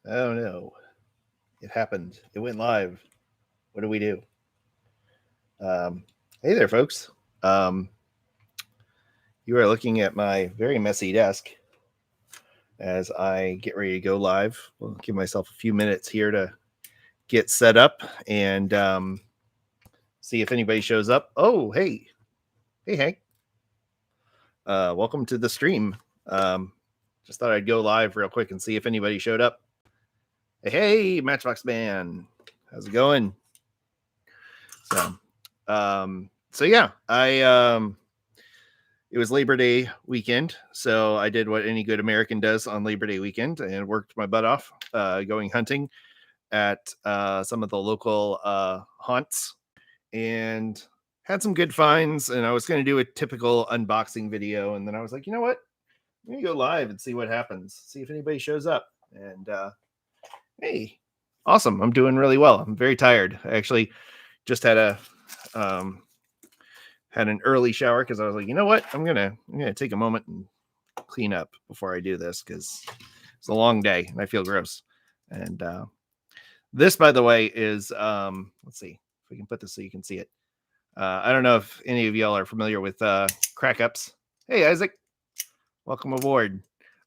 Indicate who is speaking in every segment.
Speaker 1: Oh no, it happened. It went live. What do we do? Um, hey there, folks. Um, you are looking at my very messy desk as I get ready to go live. We'll give myself a few minutes here to get set up and see if anybody shows up. Oh, hey, Hank. Welcome to the stream. Um, just thought I'd go live real quick and see if anybody showed up. Hey, Matchbox Man, how's it going? So yeah, it was Labor Day weekend, so I did what any good American does on Labor Day weekend and worked my butt off, going hunting at some of the local haunts and had some good finds. And I was going to do a typical unboxing video, and then I was like, you know what? I'm gonna go live and see what happens, see if anybody shows up. And hey, awesome! I'm doing really well. I'm very tired. I actually just had an early shower because I was like, you know what, I'm gonna take a moment and clean up before I do this because it's a long day and I feel gross. And this, by the way, is let's see if we can put this so you can see it. I don't know if any of y'all are familiar with crack ups. Hey, Isaac, welcome aboard.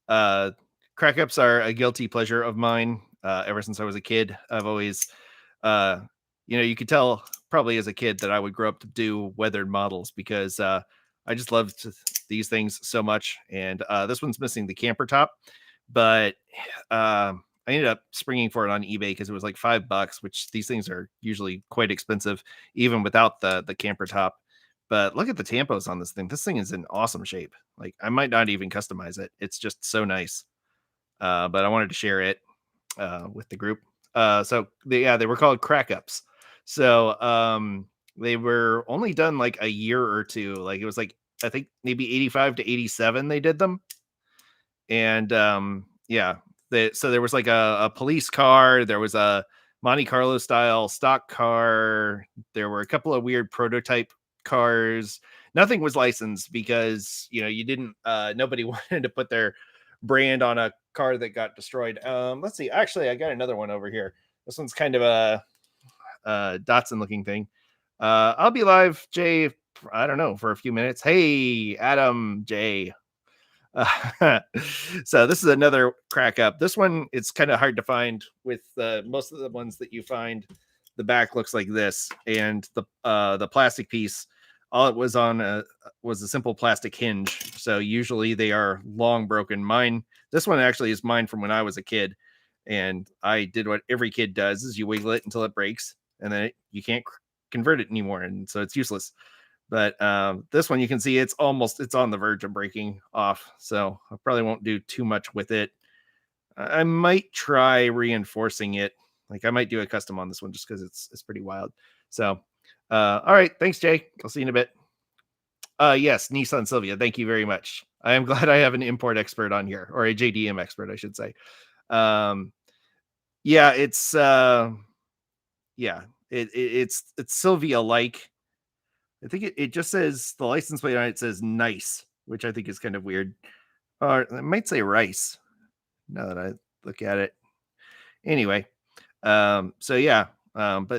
Speaker 1: Crack ups are a guilty pleasure of mine. Ever since I was a kid, I've always you could tell probably as a kid that I would grow up to do weathered models because I just loved these things so much. And this one's missing the camper top, but I ended up springing for it on eBay because it was like $5, which these things are usually quite expensive, even without the camper top. But look at the tampos on this thing. This thing is in awesome shape. Like I might not even customize it. It's just so nice. But I wanted to share it with the group. So they were called crack ups. So they were only done like a year or two. Like it was like I think maybe 85 to 87 they did them. And so there was like a police car, there was a Monte Carlo style stock car, there were a couple of weird prototype cars. Nothing was licensed because you didn't nobody wanted to put their brand on a car that got destroyed. Let's see, actually I got another one over here. This one's kind of a Datsun looking thing. I'll be live, Jay, I don't know, for a few minutes. Hey, Adam, Jay. So this is another crack up. This one, it's kind of hard to find with most of the ones that you find. The back looks like this, and the plastic piece, all it was on was a simple plastic hinge. So usually they are long broken. This one actually is mine from when I was a kid, and I did what every kid does: is you wiggle it until it breaks, and then you can't convert it anymore, and so it's useless. But this one, you can see it's on the verge of breaking off. So I probably won't do too much with it. I might try reinforcing it. Like I might do a custom on this one just because it's pretty wild. So, all right. Thanks, Jay. I'll see you in a bit. Yes, Nissan Sylvia. Thank you very much. I am glad I have an import expert on here, or a JDM expert, I should say. It's Sylvia like. I think it just says the license plate on it says nice, which I think is kind of weird. Or it might say rice now that I look at it. Anyway, but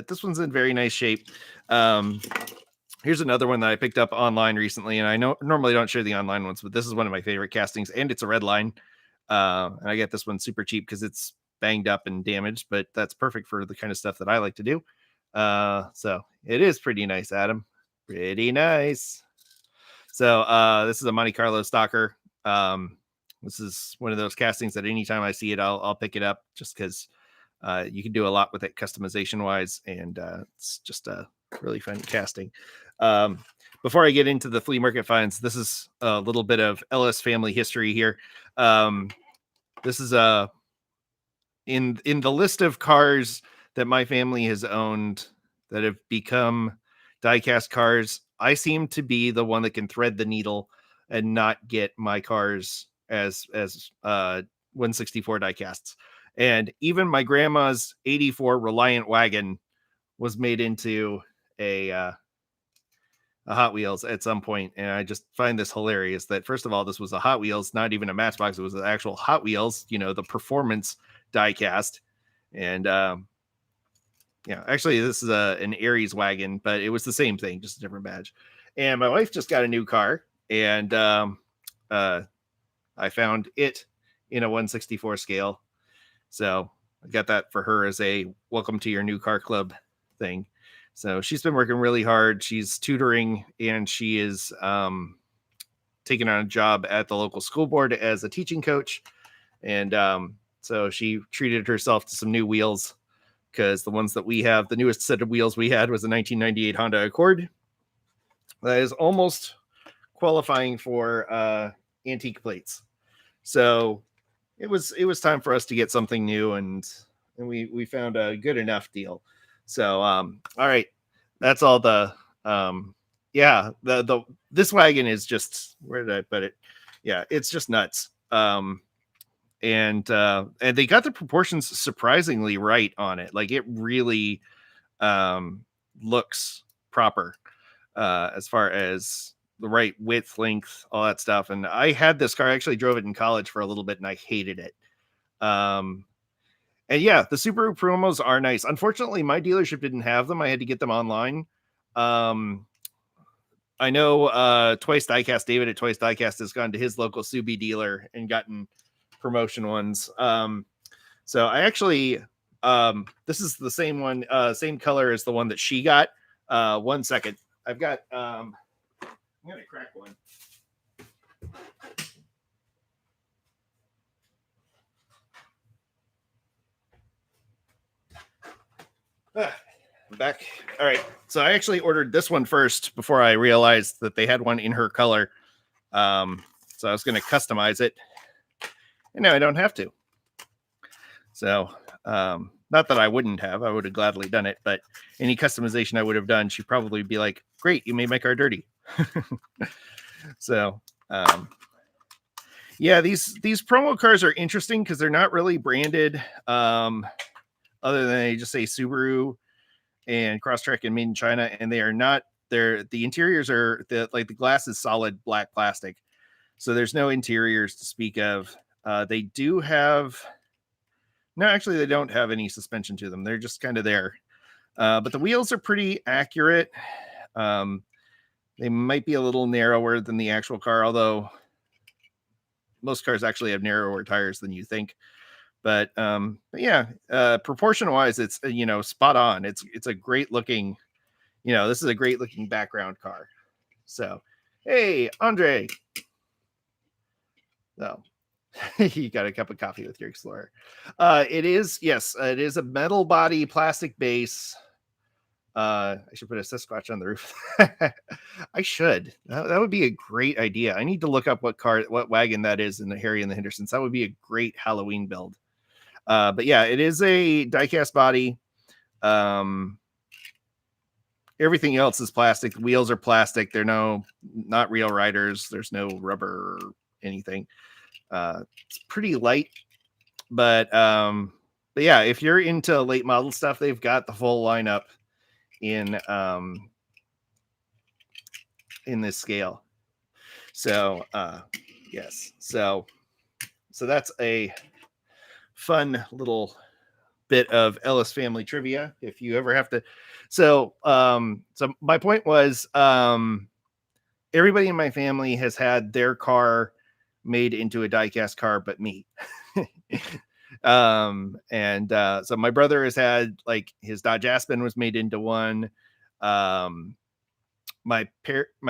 Speaker 1: this one's in very nice shape. Here's another one that I picked up online recently, and I normally don't share the online ones, but this is one of my favorite castings, and it's a red line. And I get this one super cheap because it's banged up and damaged, but that's perfect for the kind of stuff that I like to do. So it is pretty nice, Adam. Pretty nice. So this is a Monte Carlo stalker. This is one of those castings that anytime I see it, I'll pick it up just because you can do a lot with it customization wise, and it's just a really fun casting. Before I get into the flea market finds, this is a little bit of Ellis family history here. This is in the list of cars that my family has owned that have become diecast cars. I seem to be the one that can thread the needle and not get my cars as 164 diecasts. And even my grandma's 84 Reliant wagon was made into a Hot Wheels at some point. And I just find this hilarious that, first of all, this was a Hot Wheels, not even a Matchbox. It was an actual Hot Wheels, the performance Diecast. And yeah, actually, this is an Aries wagon, but it was the same thing, just a different badge. And my wife just got a new car, and I found it in a 1/64 scale. So I got that for her as a welcome to your new car club thing. So she's been working really hard. She's tutoring, and she is taking on a job at the local school board as a teaching coach. And so she treated herself to some new wheels, because the ones that we have, the newest set of wheels we had was a 1998 Honda Accord. That is almost qualifying for antique plates. So it was time for us to get something new, and we found a good enough deal. So all right, that's all the yeah, the this wagon is just, where did I put it? Yeah, it's just nuts. And they got the proportions surprisingly right on it. Like, it really looks proper as far as the right width, length, all that stuff. And I had this car, I actually drove it in college for a little bit, and I hated it. And yeah, the Subaru promos are nice. Unfortunately, my dealership didn't have them. I had to get them online. I know Twice Diecast, David at Twice Diecast, has gone to his local Subi dealer and gotten promotion ones. So I actually, this is the same one, same color as the one that she got. 1 second. I've got, I'm going to crack one. I'm back. All right. So I actually ordered this one first before I realized that they had one in her color. So I was going to customize it, and now I don't have to. So, not that I wouldn't have, I would have gladly done it, but any customization I would have done, she'd probably be like, great, you made my car dirty. So, yeah, these promo cars are interesting because they're not really branded, other than they just say Subaru and Crosstrek and made in China, and they are not. The interiors are the glass is solid black plastic, so there's no interiors to speak of. They do have. No, actually, they don't have any suspension to them. They're just kind of there. But the wheels are pretty accurate. They might be a little narrower than the actual car, although most cars actually have narrower tires than you think. But yeah, proportion wise, it's spot on. It's a great looking, this is a great looking background car. So, hey, Andre. So you got a cup of coffee with your Explorer. It is a metal body, plastic base. I should put a Sasquatch on the roof. I should. That would be a great idea. I need to look up what wagon that is in the Harry and the Hendersons. That would be a great Halloween build. But yeah, it is a diecast body. Everything else is plastic. The wheels are plastic. They're not real riders. There's no rubber or anything. It's pretty light, but yeah, if you're into late model stuff, they've got the full lineup in this scale. So yes, so that's a fun little bit of Ellis family trivia if you ever have to. So my point was, everybody in my family has had their car made into a diecast car but me. So my brother has had, like, his Dodge Aspen was made into one. My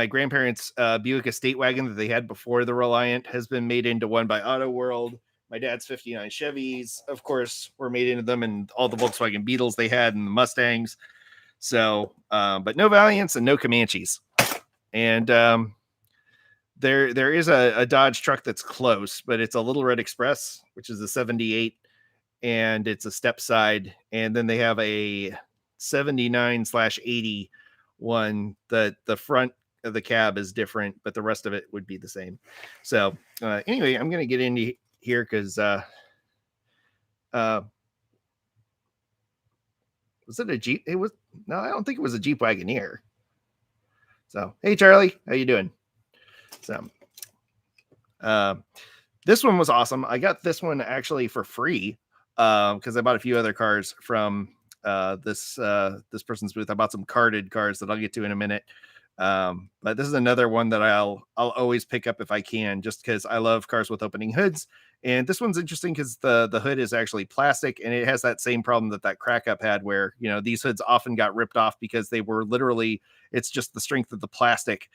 Speaker 1: grandparents' Buick Estate wagon that they had before the Reliant has been made into one by Auto World. My dad's 59 Chevys, of course, were made into them, and all the Volkswagen Beetles they had and the Mustangs. So, but no Valiants and no Comanches. And there is a Dodge truck that's close, but it's a Little Red Express, which is a 78, and it's a step side. And then they have a 79/80 one that the front of the cab is different, but the rest of it would be the same. So anyway, I'm going to get into here because was it a Jeep? No, I don't think it was a Jeep Wagoneer. So, hey, Charlie, how you doing? So, this one was awesome. I got this one actually for free because I bought a few other cars from this person's booth. I bought some carded cars that I'll get to in a minute. But this is another one that I'll always pick up if I can, just because I love cars with opening hoods. And this one's interesting because the hood is actually plastic, and it has that same problem that crack up had, where these hoods often got ripped off because they were literally, it's just the strength of the plastic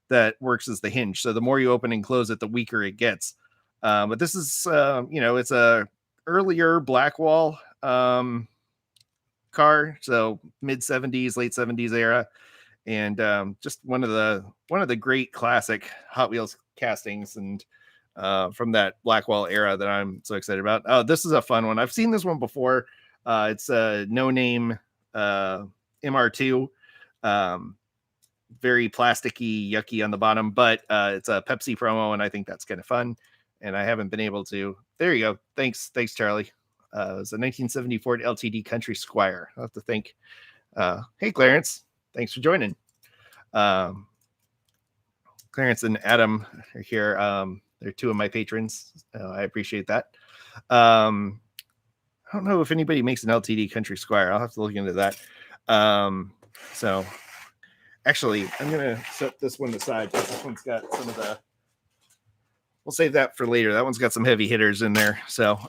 Speaker 1: that works as the hinge. So the more you open and close it, the weaker it gets. But this is it's a earlier Blackwall car, so mid 70s, late 70s era, and just one of the great classic Hot Wheels castings, and from that Blackwall era that I'm so excited about. Oh, this is a fun one. I've seen this one before. It's a No Name MR2, very plasticky, yucky on the bottom, but it's a Pepsi promo, and I think that's kind of fun. And I haven't been able to. There you go. Thanks, Charlie. It was a 1970 Ford LTD Country Squire. I'll have to think. Hey, Clarence. Thanks for joining. Clarence and Adam are here. They're two of my patrons. I appreciate that. I don't know if anybody makes an LTD Country Squire. I'll have to look into that. So actually, I'm going to set this one aside because this one's got some of the... We'll save that for later. That one's got some heavy hitters in there. So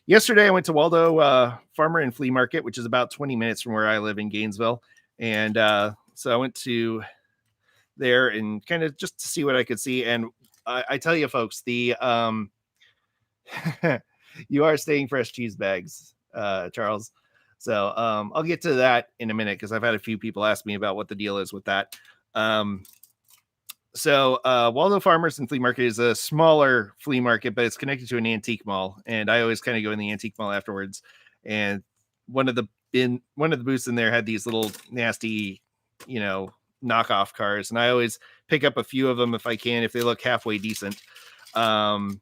Speaker 1: yesterday I went to Waldo Farmer and Flea Market, which is about 20 minutes from where I live in Gainesville. And so I went to there and kind of just to see what I could see. And I tell you, folks, the you are staying fresh cheese bags, Charles. So I'll get to that in a minute because I've had a few people ask me about what the deal is with that. So Waldo Farmers and Flea Market is a smaller flea market, but it's connected to an antique mall. And I always kind of go in the antique mall afterwards. And one of the booths in there had these little nasty, knockoff cars. And I always pick up a few of them if I can, if they look halfway decent, because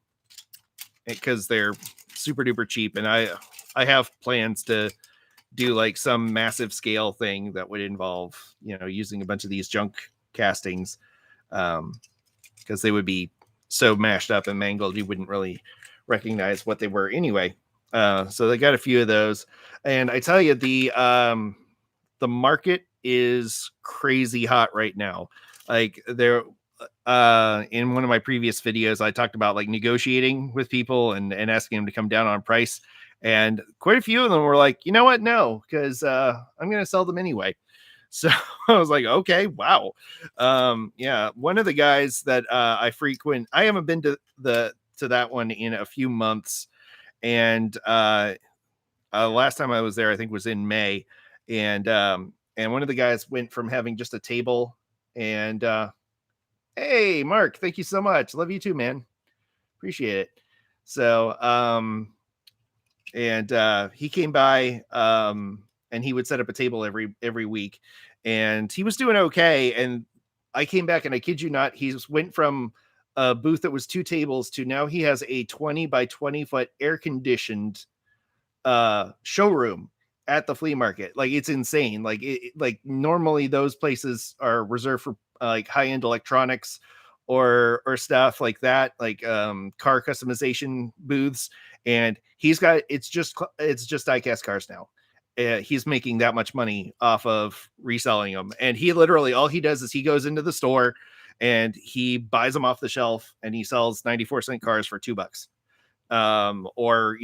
Speaker 1: they're super duper cheap. And I have plans to do like some massive scale thing that would involve, using a bunch of these junk castings. Because they would be so mashed up and mangled you wouldn't really recognize what they were anyway. So they got a few of those, and I tell you, the market is crazy hot right now. Like there, in one of my previous videos, I talked about like negotiating with people and asking them to come down on price, and quite a few of them were like, you know what, no, because I'm going to sell them anyway. So I was like, okay, wow. Yeah. One of the guys that I frequent, I haven't been to that one in a few months. And last time I was there, I think was in May. And one of the guys went from having just a table and hey, Mark, thank you so much. Love you too, man. Appreciate it. So he came by and he would set up a table every week, and he was doing okay. And I came back, and I kid you not, he went from a booth that was 2 tables to now he has a 20 by 20 foot air conditioned showroom at the flea market. Like, it's insane. Like like normally those places are reserved for like high end electronics or stuff like that, like car customization booths. And he's got it's just diecast cars now. He's making that much money off of reselling them. And he literally, all he does is he goes into the store and he buys them off the shelf and he sells 94-cent cars for $2. Or,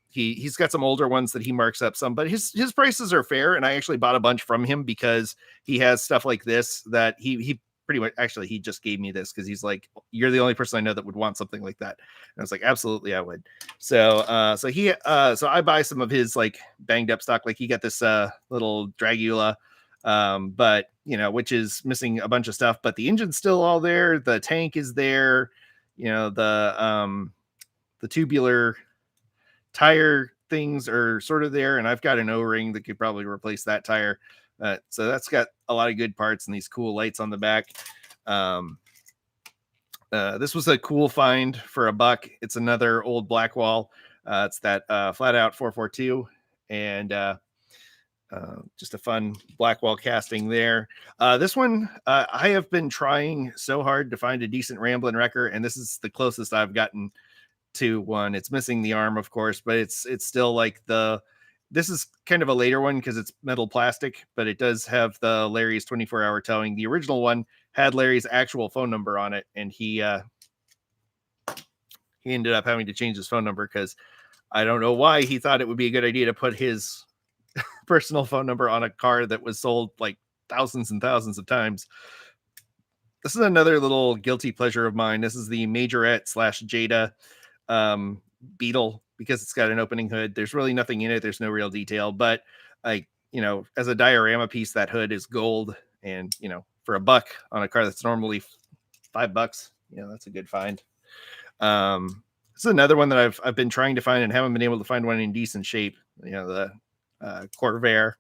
Speaker 1: he's got some older ones that he marks up some, but his prices are fair. And I actually bought a bunch from him because he has stuff like this that he pretty much, actually, he just gave me this because he's like, you're the only person I know that would want something like that. And I was like, absolutely, I would. So I buy some of his like banged up stock. Like he got this little Dragula, but which is missing a bunch of stuff, but the engine's still all there. The tank is there. The tubular tire things are sort of there. And I've got an O-ring that could probably replace that tire. So that's got a lot of good parts and these cool lights on the back. This was a cool find for $1. It's another old Blackwall. It's that flat out 442 and just a fun Blackwall casting there. This one, I have been trying so hard to find a decent Ramblin' Wrecker, and this is the closest I've gotten 2-1. It's missing the arm, of course, but it's still like this is kind of a later one because it's metal plastic, but it does have the Larry's 24-hour towing. The original one had Larry's actual phone number on it, and he ended up having to change his phone number because I don't know why he thought it would be a good idea to put his personal phone number on a car that was sold like thousands and thousands of times. This is another little guilty pleasure of mine. This is the Majorette / Jada Beetle, because it's got an opening hood. There's really nothing in it. There's no real detail, but as a diorama piece, that hood is gold, and for $1 on a car that's normally $5, that's a good find. This is another one that I've been trying to find and haven't been able to find one in decent shape. The Corvair.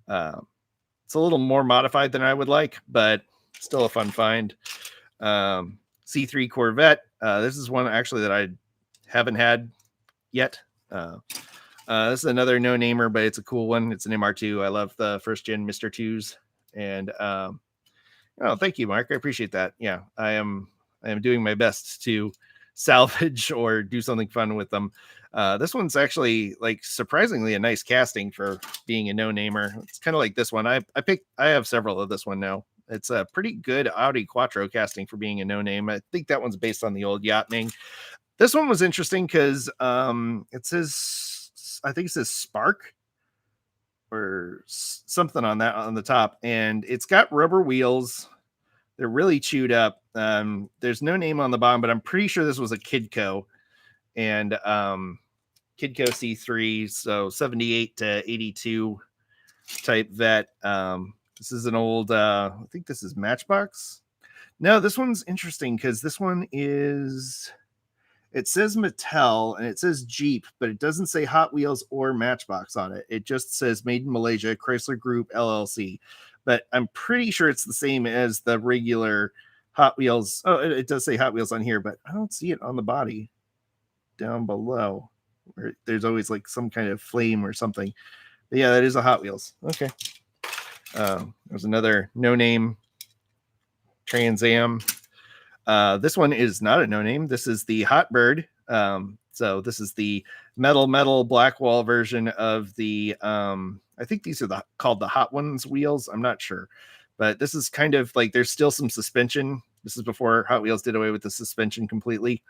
Speaker 1: It's a little more modified than I would like, but still a fun find. C3 Corvette. This is one actually that I haven't had yet. This is another no-namer, but it's a cool one. It's an MR2. I love the first gen Mr. 2s. And thank you, Mark. I appreciate that. Yeah, I am doing my best to salvage or do something fun with them. This one's actually like surprisingly a nice casting for being a no-namer. It's kind of like this one. I have several of this one now. It's a pretty good Audi Quattro casting for being a no-name. I think that one's based on the old Yachtming. This one was interesting because it says, I think it says Spark or something on the top, and it's got rubber wheels. They're really chewed up. There's no name on the bottom, but I'm pretty sure this was a Kidco, and Kidco C3, so 78 to 82 type vet. This is an old, I think this is Matchbox. No, this one's interesting because this one is, it says Mattel and it says Jeep, but it doesn't say Hot Wheels or Matchbox on it. It just says Made in Malaysia, Chrysler Group, LLC. But I'm pretty sure it's the same as the regular Hot Wheels. Oh, it does say Hot Wheels on here, but I don't see it on the body down below, where there's always like some kind of flame or something. But yeah, that is a Hot Wheels. Okay. There's another no-name Trans Am. This one is not a no-name. This is the Hot Bird. So this is the metal black wall version of the I think these are called the Hot Ones wheels. I'm not sure, but this is kind of like there's still some suspension. This is before Hot Wheels did away with the suspension completely.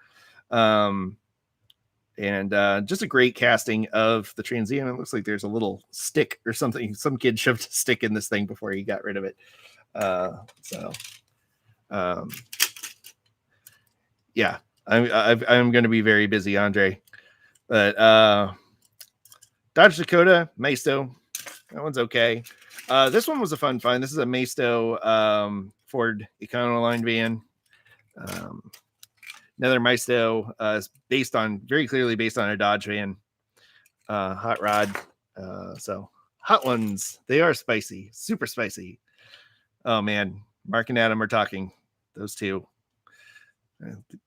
Speaker 1: And just a great casting of the Trans Am. It looks like there's a little stick or something. Some kid shoved a stick in this thing before he got rid of it. Yeah, I'm going to be very busy, Andre. But Dodge Dakota, Maisto, that one's okay. This one was a fun find. This is a Maisto Ford Econoline van. Another Maisto is very clearly based on a Dodge van. Hot rod. So hot ones, they are spicy, super spicy. Oh man, Mark and Adam are talking. Those two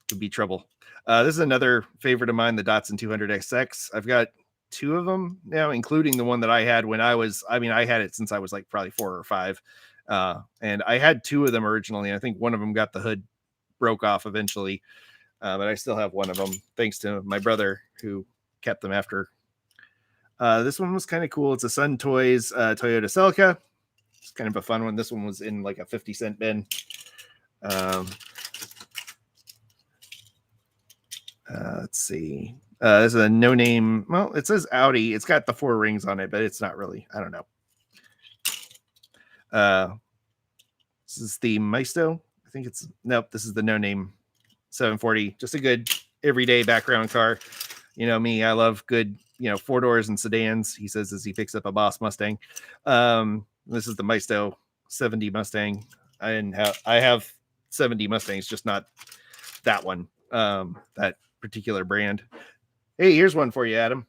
Speaker 1: could be trouble. This is another favorite of mine, the Datsun 200XX. I've got 2 of them now, including the one that I had when I had it since I was like probably 4 or 5. And I had 2 of them originally. I think one of them got the hood broke off eventually. But I still have one of them thanks to my brother who kept them after. This one was kind of cool. It's a Sun Toys Toyota Celica. It's kind of a fun one. This one was in like a 50-cent bin. Let's see. This is a no-name. Well, it says Audi. It's got the 4 rings on it, but it's not really. I don't know. This is the Maisto. I think it's nope. This is the no-name 740. Just a good everyday background car. You know me. I love good 4 doors and sedans. He says as he picks up a Boss Mustang. This is the Maisto 70 Mustang. I have 70 Mustangs, just not that one. That particular brand. Hey, here's one for you, Adam.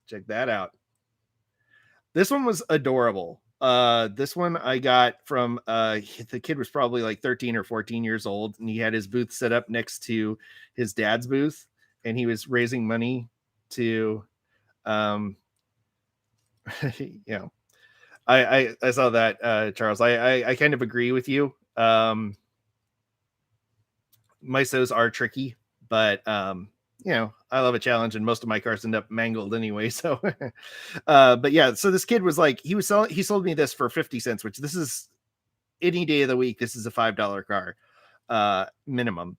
Speaker 1: Check that out. This one was adorable. This one I got from the kid was probably like 13 or 14 years old, and he had his booth set up next to his dad's booth, and he was raising money to I saw that, Charles. I kind of agree with you. Mysos are tricky But you know, I love a challenge, and most of my cars end up mangled anyway. So, but yeah, so this kid was like, he sold me this for 50 cents, which this is any day of the week. This is a $5 car minimum.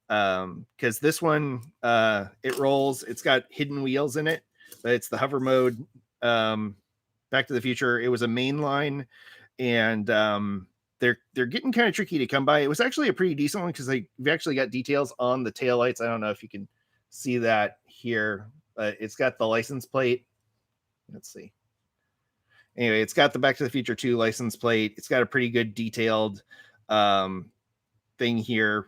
Speaker 1: Because this one, it rolls. It's got hidden wheels in it, but it's the hover mode. Back to the Future. It was a mainline, and they're getting kind of tricky to come by. It was actually a pretty decent one because they've actually got details on the taillights. I don't know if you can see that here, but it's got the license plate. Let's see. Anyway, it's got the Back to the Future 2 license plate. It's got a pretty good detailed thing here.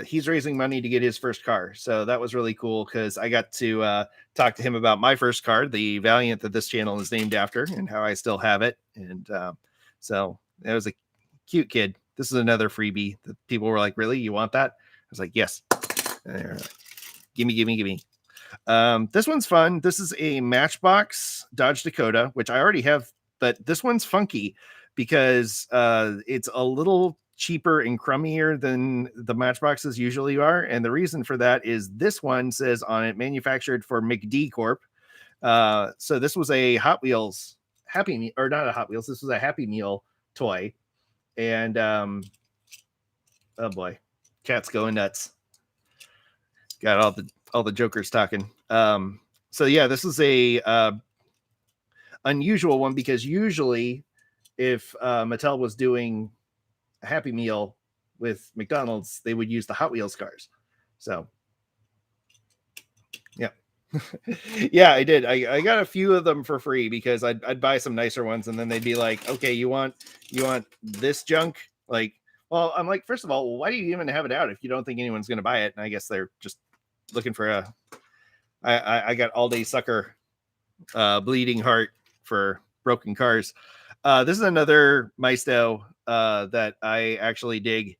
Speaker 1: He's raising money to get his first car, so that was really cool because I got to talk to him about my first car, the Valiant that this channel is named after, and how I still have it. And so that was a cute kid. This is another freebie that people were like, "Really, you want that?" I was like, "Yes." Like, gimme. This one's fun. This is a Matchbox Dodge Dakota, which I already have, but this one's funky because it's a little cheaper and crummier than the Matchboxes usually are. And the reason for that is this one says on it, manufactured for McD Corp. So this was a Hot Wheels Happy Meal, or not a Hot Wheels. This was a Happy Meal toy. And oh boy, cat's going nuts. Got all the jokers talking. So yeah, this is a unusual one because usually if Mattel was doing a Happy Meal with McDonald's, they would use the Hot Wheels cars. So yeah. Yeah, I did. I got a few of them for free because I'd buy some nicer ones, and then they'd be like, okay, you want this junk? Like, well, I'm like, first of all, why do you even have it out if you don't think anyone's going to buy it? And I guess they're just looking for I got all day sucker bleeding heart for broken cars. This is another Maisto that I actually dig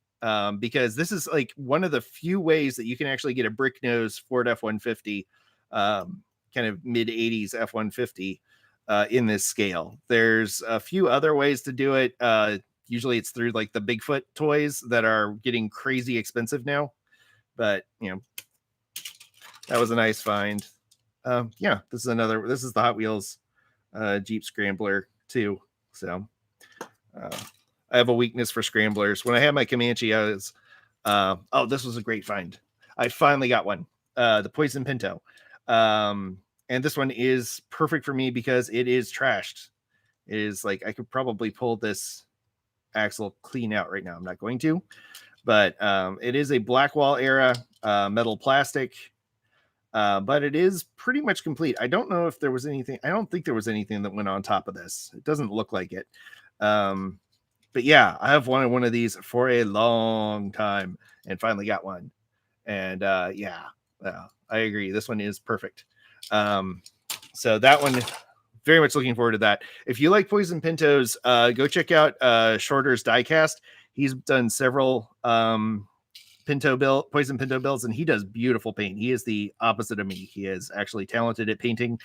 Speaker 1: because this is like one of the few ways that you can actually get a brick nose Ford F-150, kind of mid 80s F-150 in this scale. There's a few other ways to do it. Usually it's through like the Bigfoot toys that are getting crazy expensive now, but you know, that was a nice find. Yeah, this is the Hot Wheels Jeep Scrambler too. So I have a weakness for scramblers. When I had my Comanche, I was this was a great find. I finally got one, the Poison Pinto. And this one is perfect for me because it is trashed. It is like I could probably pull this axle clean out right now. I'm not going to, but it is a Blackwall era metal plastic. But it is pretty much complete. I don't know if there was anything. I don't think there was anything that went on top of this. It doesn't look like it. But yeah, I have wanted one of these for a long time and finally got one. And yeah, I agree. This one is perfect. So that one, very much looking forward to that. If you like Poison Pintos, go check out Shorter's Diecast. He's done several Poison Pinto builds, and he does beautiful paint. He is the opposite of me. He is actually talented at painting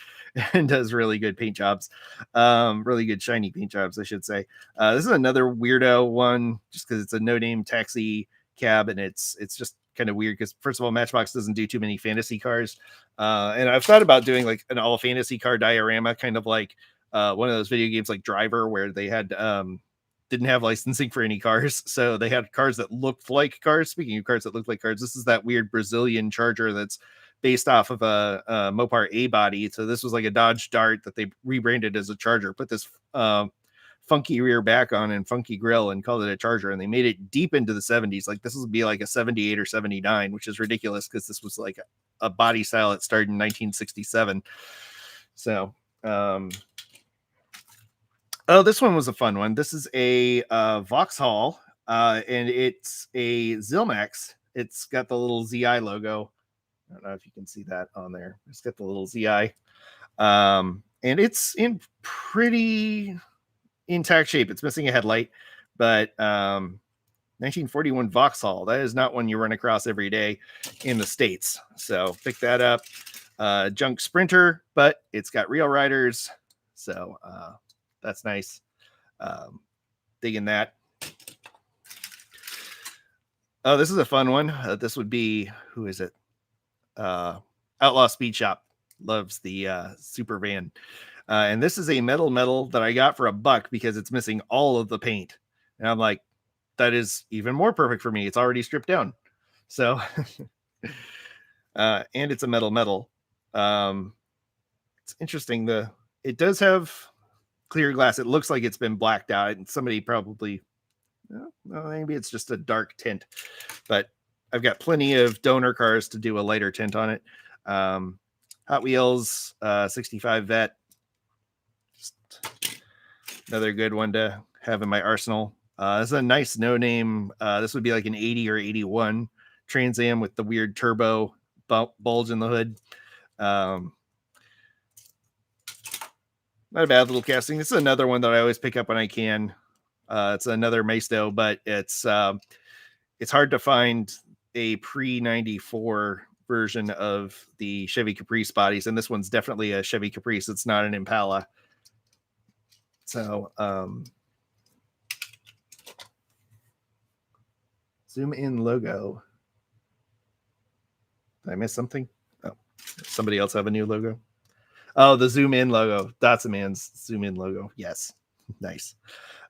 Speaker 1: and does really good paint jobs, really good shiny paint jobs, I should say. This is another weirdo one just because it's a no-name taxi cab, and it's just kind of weird because first of all, Matchbox doesn't do too many fantasy cars, and I've thought about doing like an all fantasy car diorama, kind of like one of those video games like Driver, where they had didn't have licensing for any cars, so they had cars that looked like cars. Speaking of cars that look like cars, this is that weird Brazilian Charger that's based off of a Mopar A body. So this was like a Dodge Dart that they rebranded as a Charger, put this funky rear back on and funky grill and called it a Charger, and they made it deep into the 70s. Like this would be like a 78 or 79, which is ridiculous because this was like a body style that started in 1967. So oh, this one was a fun one. This is a Vauxhall, and it's a Zilmax. It's got the little ZI logo. I don't know if you can see that on there. It's got the little ZI. And it's in pretty intact shape. It's missing a headlight, but 1941 Vauxhall. That is not one you run across every day in the States. So pick that up. Junk Sprinter, but it's got real riders. So that's nice. Digging that. Oh, this is a fun one. This would be, who is it? Outlaw Speed Shop loves the super van. And this is a metal that I got for $1 because it's missing all of the paint. And I'm like, that is even more perfect for me. It's already stripped down. So, and it's a metal. It's interesting. It does have clear glass. It looks like it's been blacked out, and somebody probably, well, maybe it's just a dark tint, but I've got plenty of donor cars to do a lighter tint on it. Hot Wheels 65 Vet, just another good one to have in my arsenal. This is a nice no-name. This would be like an 80 or 81 Trans Am with the weird turbo bulge in the hood. Not a bad little casting. This is another one that I always pick up when I can. It's another Maisto, but it's hard to find a pre-94 version of the Chevy Caprice bodies, and this one's definitely a Chevy Caprice. It's not an Impala. So zoom in logo. Did I miss something? Oh, somebody else have a new logo? Oh, the zoom in logo. That's a man's zoom in logo. Yes. Nice.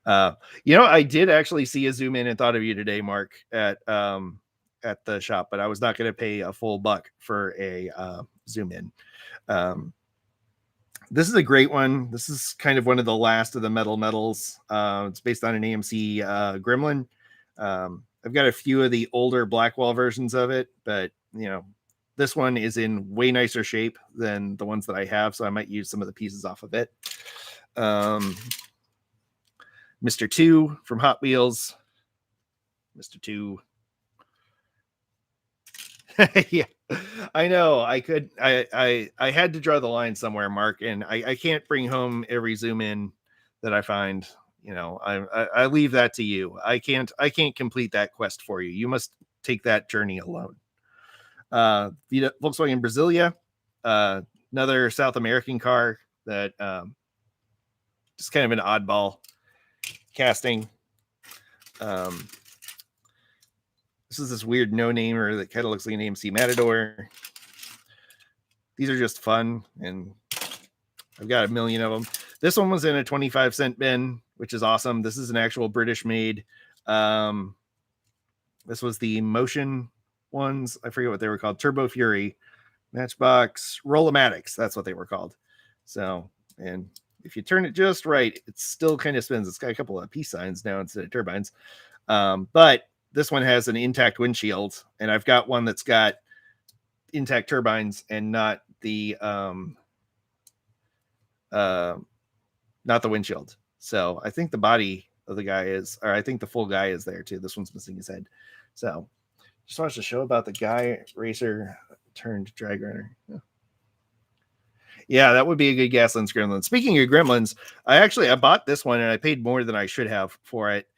Speaker 1: I did actually see a zoom in and thought of you today, Mark, at the shop, but I was not going to pay a full $1 for a zoom in. This is a great one. This is kind of one of the last of the metals. It's based on an AMC Gremlin. I've got a few of the older Blackwall versions of it, but this one is in way nicer shape than the ones that I have, so I might use some of the pieces off of it. Mr. 2 from Hot Wheels. Mr. 2. Yeah, I know. I had to draw the line somewhere, Mark, and I can't bring home every zoom in that I find. I leave that to you. I can't complete that quest for you. You must take that journey alone. Volkswagen Brasilia, another South American car that just kind of an oddball casting. This is this weird no-namer that kind of looks like an AMC Matador. These are just fun, and I've got a million of them. This one was in a 25-cent bin, which is awesome. This is an actual British made. This was the Motion ones. I forget what they were called. Turbo Fury, Matchbox, Roll-O-Matics. That's what they were called. So, and if you turn it just right, it still kind of spins. It's got a couple of peace signs now instead of turbines. But this one has an intact windshield, and I've got one that's got intact turbines and not the windshield. So I think the body of the guy I think the full guy is there too. This one's missing his head. So just watched a show about the guy racer turned drag runner. Yeah, that would be a good Gaslands Gremlin. Speaking of Gremlins, I bought this one and I paid more than I should have for it.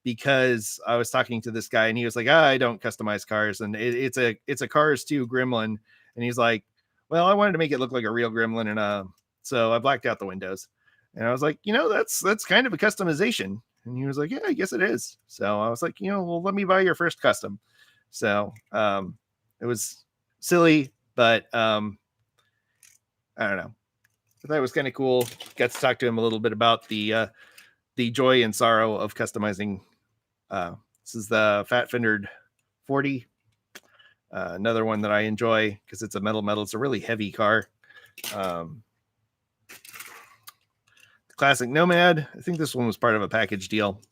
Speaker 1: Because I was talking to this guy and he was like, I don't customize cars, and it's a Cars 2 Gremlin, and he's like, well, I wanted to make it look like a real Gremlin, and so I blacked out the windows, and I was like, that's kind of a customization, and he was like, yeah, I guess it is. So I was like, well, let me buy your first custom. So it was silly, but I don't know, I thought it was kind of cool. Got to talk to him a little bit about the joy and sorrow of customizing. This is the Fat Fendered 40. Another one that I enjoy because it's a metal. It's a really heavy car. Classic Nomad. I think this one was part of a package deal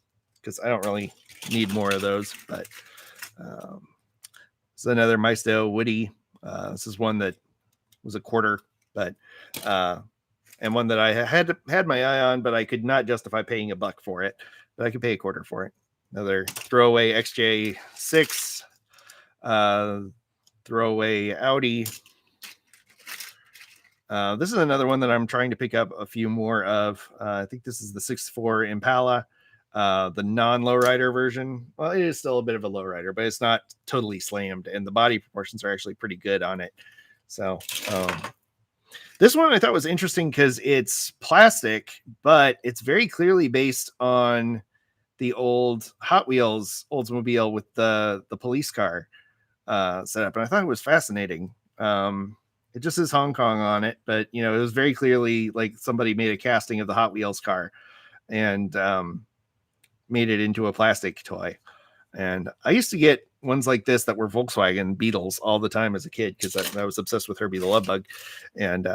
Speaker 1: because I don't really need more of those. But it's another Maisto Woody. This is one that was a quarter, but and one that I had my eye on, but I could not justify paying $1 for it. But I could pay a quarter for it. Another throwaway XJ6, throwaway Audi. This is another one that I'm trying to pick up a few more of. I think this is the 6.4 Impala, the non-lowrider version. Well, it is still a bit of a lowrider, but it's not totally slammed, and the body proportions are actually pretty good on it. So this one I thought was interesting because it's plastic, but it's very clearly based on the old Hot Wheels Oldsmobile with the police car set up, and I thought it was fascinating. It just says Hong Kong on it, but it was very clearly like somebody made a casting of the Hot Wheels car and made it into a plastic toy. And I used to get ones like this that were Volkswagen Beetles all the time as a kid because I was obsessed with Herbie the Love Bug. And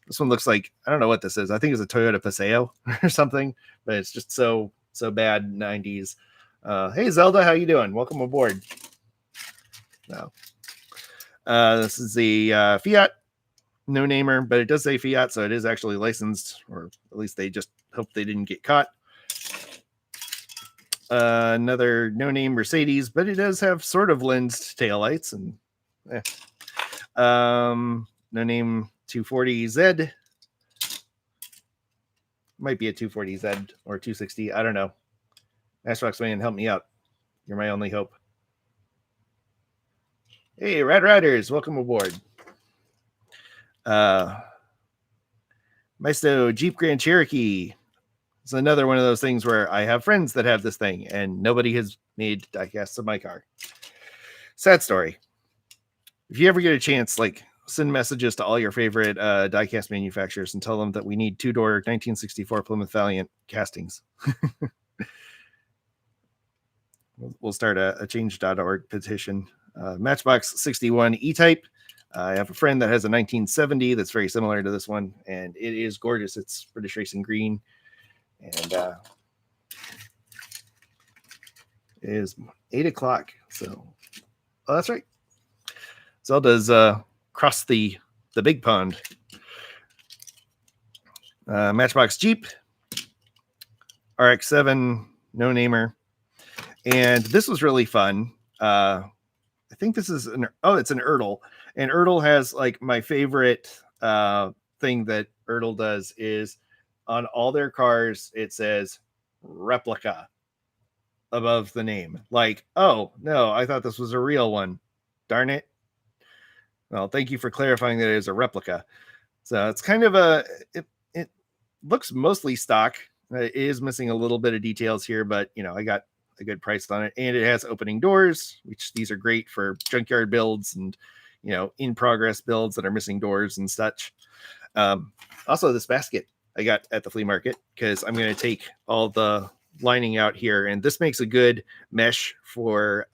Speaker 1: this one looks like, I don't know what this is. I think it's a Toyota Paseo or something, but it's just so bad 90s. Hey Zelda, how you doing? Welcome aboard. No. This is the Fiat no namer, but it does say Fiat, so it is actually licensed, or at least they just hope they didn't get caught. Another no name Mercedes, but it does have sort of lensed taillights and no name 240Z. Might be a 240Z or 260. I don't know. Matchbox man, help me out. You're my only hope. Hey, Rad Riders, welcome aboard. Maisto Jeep Grand Cherokee. It's another one of those things where I have friends that have this thing and nobody has made diecasts of my car. Sad story. If you ever get a chance, like send messages to all your favorite diecast manufacturers and tell them that we need two-door 1964 Plymouth Valiant castings. We'll start a change.org petition. Matchbox 61 E-Type. I have a friend that has a 1970 that's very similar to this one, and it is gorgeous. It's British Racing Green, and it is 8 o'clock. So, oh, that's right. Zelda's cross the big pond. Matchbox Jeep, RX-7, no namer, and this was really fun. I think this is it's an Ertl, and Ertl has like my favorite thing that Ertl does is on all their cars it says replica above the name. Like, oh no, I thought this was a real one. Darn it. Well, thank you for clarifying that it is a replica. So it's kind of it looks mostly stock. It is missing a little bit of details here, but I got a good price on it, and it has opening doors, which these are great for junkyard builds and in progress builds that are missing doors and such. Also, this basket I got at the flea market because I'm going to take all the lining out here, and this makes a good mesh for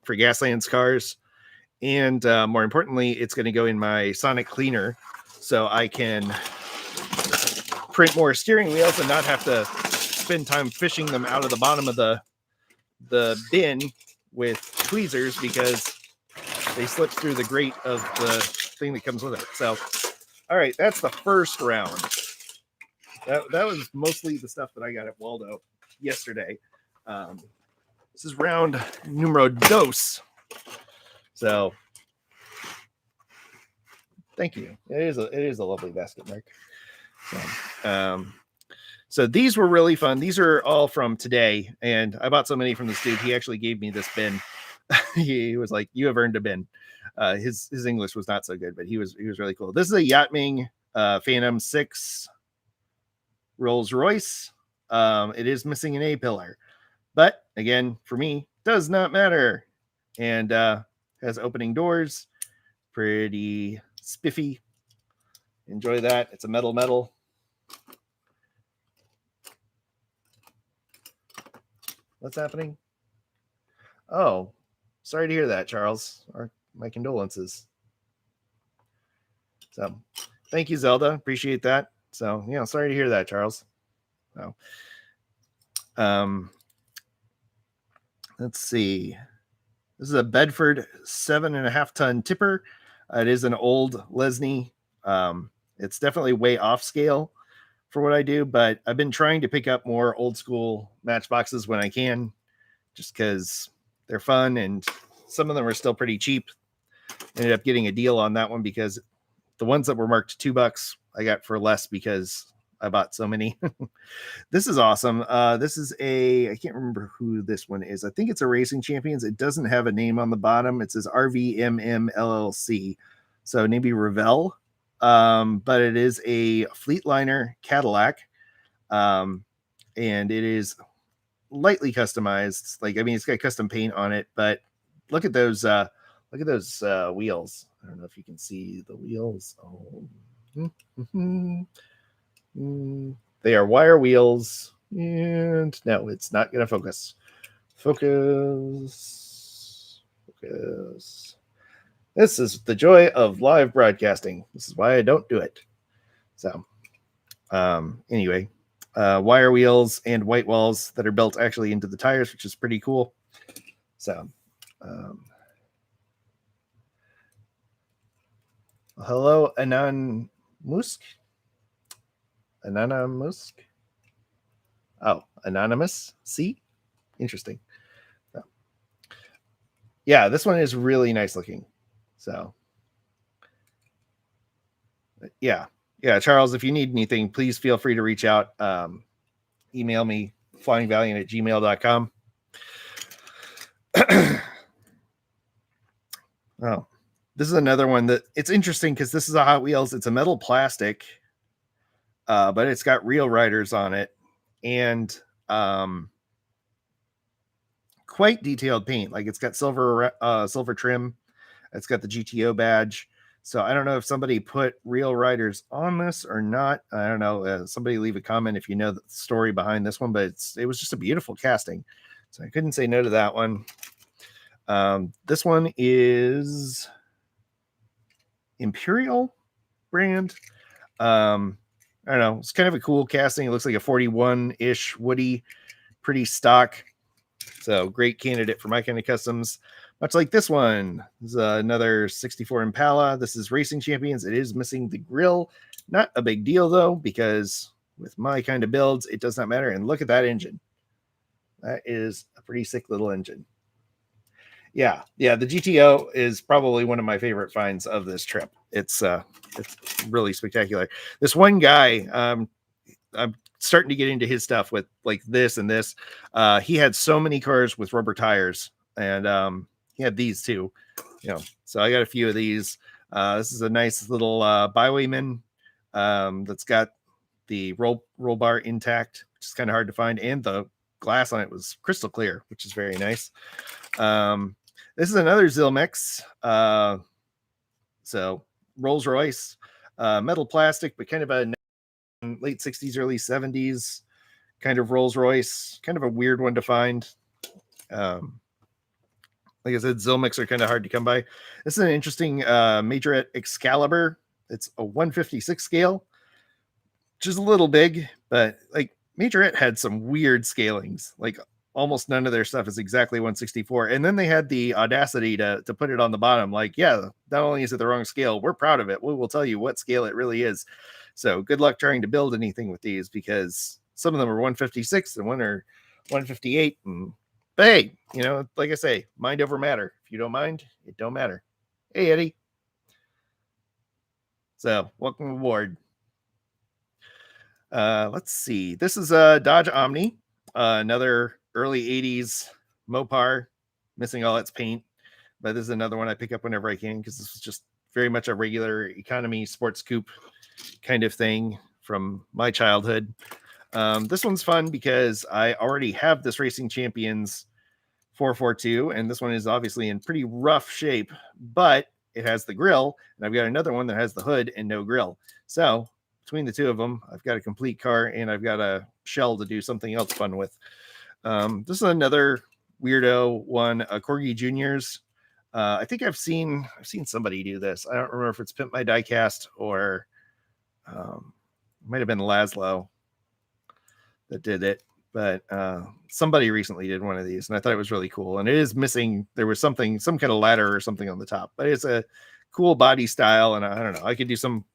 Speaker 1: Gasland's cars, and more importantly, it's going to go in my sonic cleaner so I can print more steering wheels and not have to spend time fishing them out of the bottom of the bin with tweezers because they slip through the grate of the thing that comes with it. So, all right, that's the first round. That was mostly the stuff that I got at Waldo yesterday. This is round numero dos. So, thank you. It is a lovely basket, Mark. So these were really fun. These are all from today, and I bought so many from this dude. He actually gave me this bin. He was like, "You have earned a bin." His English was not so good, but he was really cool. This is a Yachtming Phantom 6 Rolls Royce. It is missing an A pillar, but again, for me, does not matter. And has opening doors, pretty spiffy. Enjoy that. It's a metal. What's happening? Oh, sorry to hear that, Charles. My condolences. So, thank you, Zelda. Appreciate that. So, sorry to hear that, Charles. So, let's see. This is a Bedford 7.5 ton tipper. It is an old Lesney. It's definitely way off scale for what I do, but I've been trying to pick up more old school Matchboxes when I can, just because they're fun and some of them are still pretty cheap. Ended up getting a deal on that one because the ones that were marked $2 I got for less because I bought so many. This is awesome. This is I can't remember who this one is. I think it's a Racing Champions. It doesn't have a name on the bottom. It says RVMM LLC. So maybe Revell. But it is a Fleetliner Cadillac. and it is lightly customized. Like, I mean, it's got custom paint on it, but look at those wheels. I don't know if you can see the wheels. They are wire wheels, and no, it's not going to focus. Focus. This is the joy of live broadcasting. This is why I don't do it. So, anyway, wire wheels and white walls that are built actually into the tires, which is pretty cool. So, hello, Anan Musk. Oh, anonymous. See, interesting. So, yeah, this one is really nice looking. So, yeah, Charles, if you need anything, please feel free to reach out. Email me, flyingvaliant@gmail.com. Oh, this is another one that it's interesting because this is a Hot Wheels. It's a metal plastic, but it's got real riders on it, and quite detailed paint. Like, it's got silver trim. It's got the GTO badge. So I don't know if somebody put real riders on this or not. I don't know. Somebody leave a comment if you know the story behind this one, but it was just a beautiful casting. So I couldn't say no to that one. This one is Imperial brand. I don't know. It's kind of a cool casting. It looks like a 41-ish Woody, pretty stock. So great candidate for my kind of customs. Much like this one. This is another 64 Impala. This is Racing Champions. It is missing the grill. Not a big deal, though, because with my kind of builds, it does not matter. And look at that engine. That is a pretty sick little engine. Yeah, the GTO is probably one of my favorite finds of this trip. It's really spectacular. This one guy, I'm starting to get into his stuff with like this and this. He had so many cars with rubber tires, and he had these too, so I got a few of these. This is a nice little Bywayman that's got the roll bar intact, which is kind of hard to find, and the glass on it was crystal clear, which is very nice. This is another Zilmix. So Rolls-Royce, metal plastic, but kind of a late 60s, early 70s kind of Rolls-Royce, kind of a weird one to find. Like I said, Zilmix are kind of hard to come by. This is an interesting Majorette Excalibur. It's a 156 scale, which is a little big, but like Majorette had some weird scalings. Like almost none of their stuff is exactly 164. And then they had the audacity to put it on the bottom. Like, yeah, not only is it the wrong scale, we're proud of it. We will tell you what scale it really is. So good luck trying to build anything with these, because some of them are 156 and one are 158. But hey, like I say, mind over matter. If you don't mind, it don't matter. Hey, Eddie. So welcome aboard. Let's see. This is a Dodge Omni, another early 80s Mopar, missing all its paint. But this is another one I pick up whenever I can, because this is just very much a regular economy sports coupe kind of thing from my childhood. This one's fun because I already have this Racing Champions 442, and this one is obviously in pretty rough shape, but it has the grill, and I've got another one that has the hood and no grill. So between the two of them, I've got a complete car, and I've got a shell to do something else fun with. This is another weirdo one, Corgi Juniors. I think I've seen somebody do this. I don't remember if it's Pimp My Diecast or it might have been Laszlo that did it, but somebody recently did one of these, and I thought it was really cool. And it is missing. There was some kind of ladder or something on the top, but it's a cool body style, and I don't know. I could do some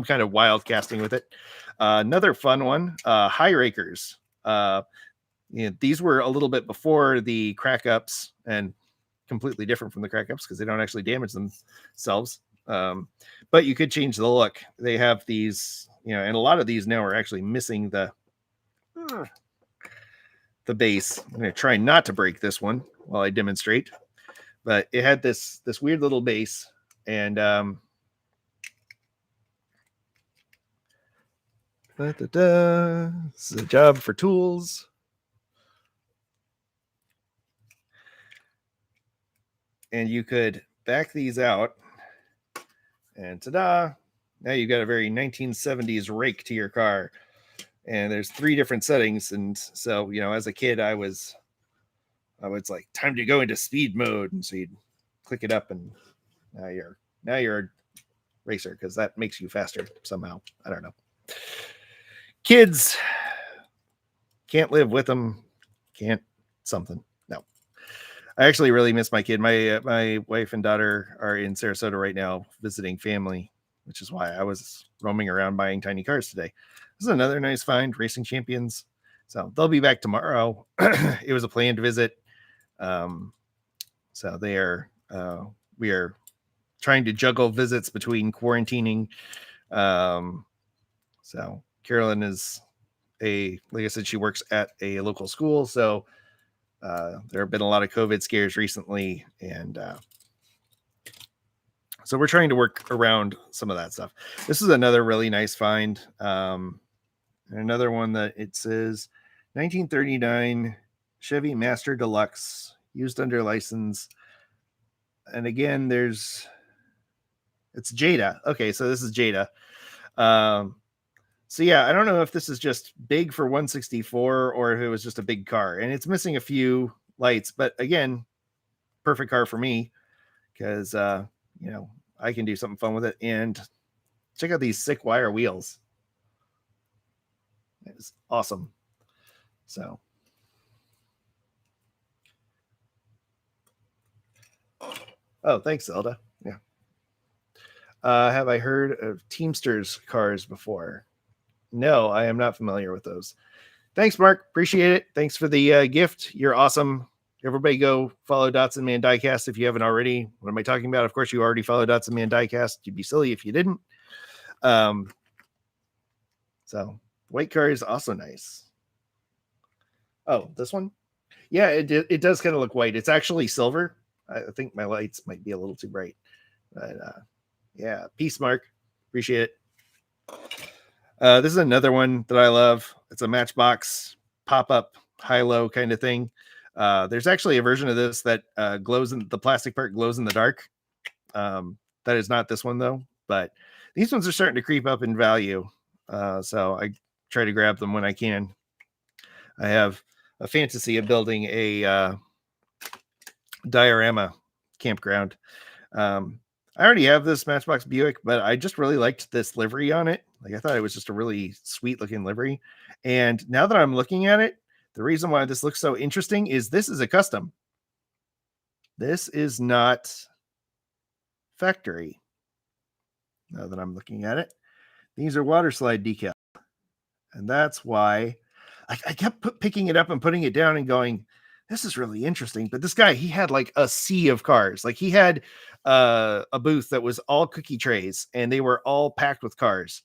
Speaker 1: kind of wild casting with it. Another fun one, High Rakers. These were a little bit before the crack ups, and completely different from the crack ups because they don't actually damage themselves. But you could change the look. They have these, and a lot of these now are actually missing the base. I'm going to try not to break this one while I demonstrate, but it had this weird little base, and This is a job for tools. And you could back these out. And ta-da! Now you've got a very 1970s rake to your car. And there's 3 different settings. And so, as a kid, I was like, time to go into speed mode. And so you'd click it up, and now you're a racer, because that makes you faster somehow. I don't know. Kids, can't live with them. Can't something. No. I actually really miss my kid. My wife and daughter are in Sarasota right now visiting family, which is why I was roaming around buying tiny cars today. This is another nice find, Racing Champions. So they'll be back tomorrow. It was a planned visit. So we are trying to juggle visits between quarantining. So Carolyn is like I said, she works at a local school. So there have been a lot of COVID scares recently. And so we're trying to work around some of that stuff. This is another really nice find. And another one that it says 1939 Chevy Master Deluxe, used under license. And again, it's Jada. Okay, so this is Jada. So yeah, I don't know if this is just big for 164 or if it was just a big car. And it's missing a few lights, but again, perfect car for me, because I can do something fun with it. And check out these sick wire wheels. It's awesome. So thanks, Zelda. Yeah. Have I heard of Teamsters cars before? No, I am not familiar with those. Thanks, Mark. Appreciate it. Thanks for the gift. You're awesome. Everybody go follow Dotson Man Diecast if you haven't already. What am I talking about? Of course, you already follow Dotson Man Diecast. You'd be silly if you didn't. So white car is also nice. Oh, this one? Yeah, it does kind of look white. It's actually silver. I think my lights might be a little too bright. But yeah, peace, Mark. Appreciate it. This is another one that I love. It's a Matchbox pop-up high-low kind of thing. There's actually a version of this that glows in the plastic part glows in the dark. That is not this one though, but these ones are starting to creep up in value. So I try to grab them when I can. I have a fantasy of building a diorama campground. I already have this Matchbox Buick, but I just really liked this livery on it. Like, I thought it was just a really sweet looking livery. And now that I'm looking at it, the reason why this looks so interesting is this is a custom. This is not factory. Now that I'm looking at it, these are water slide decals. And that's why I kept picking it up and putting it down and going, this is really interesting. But this guy, he had like a sea of cars. Like, he had a booth that was all cookie trays and they were all packed with cars.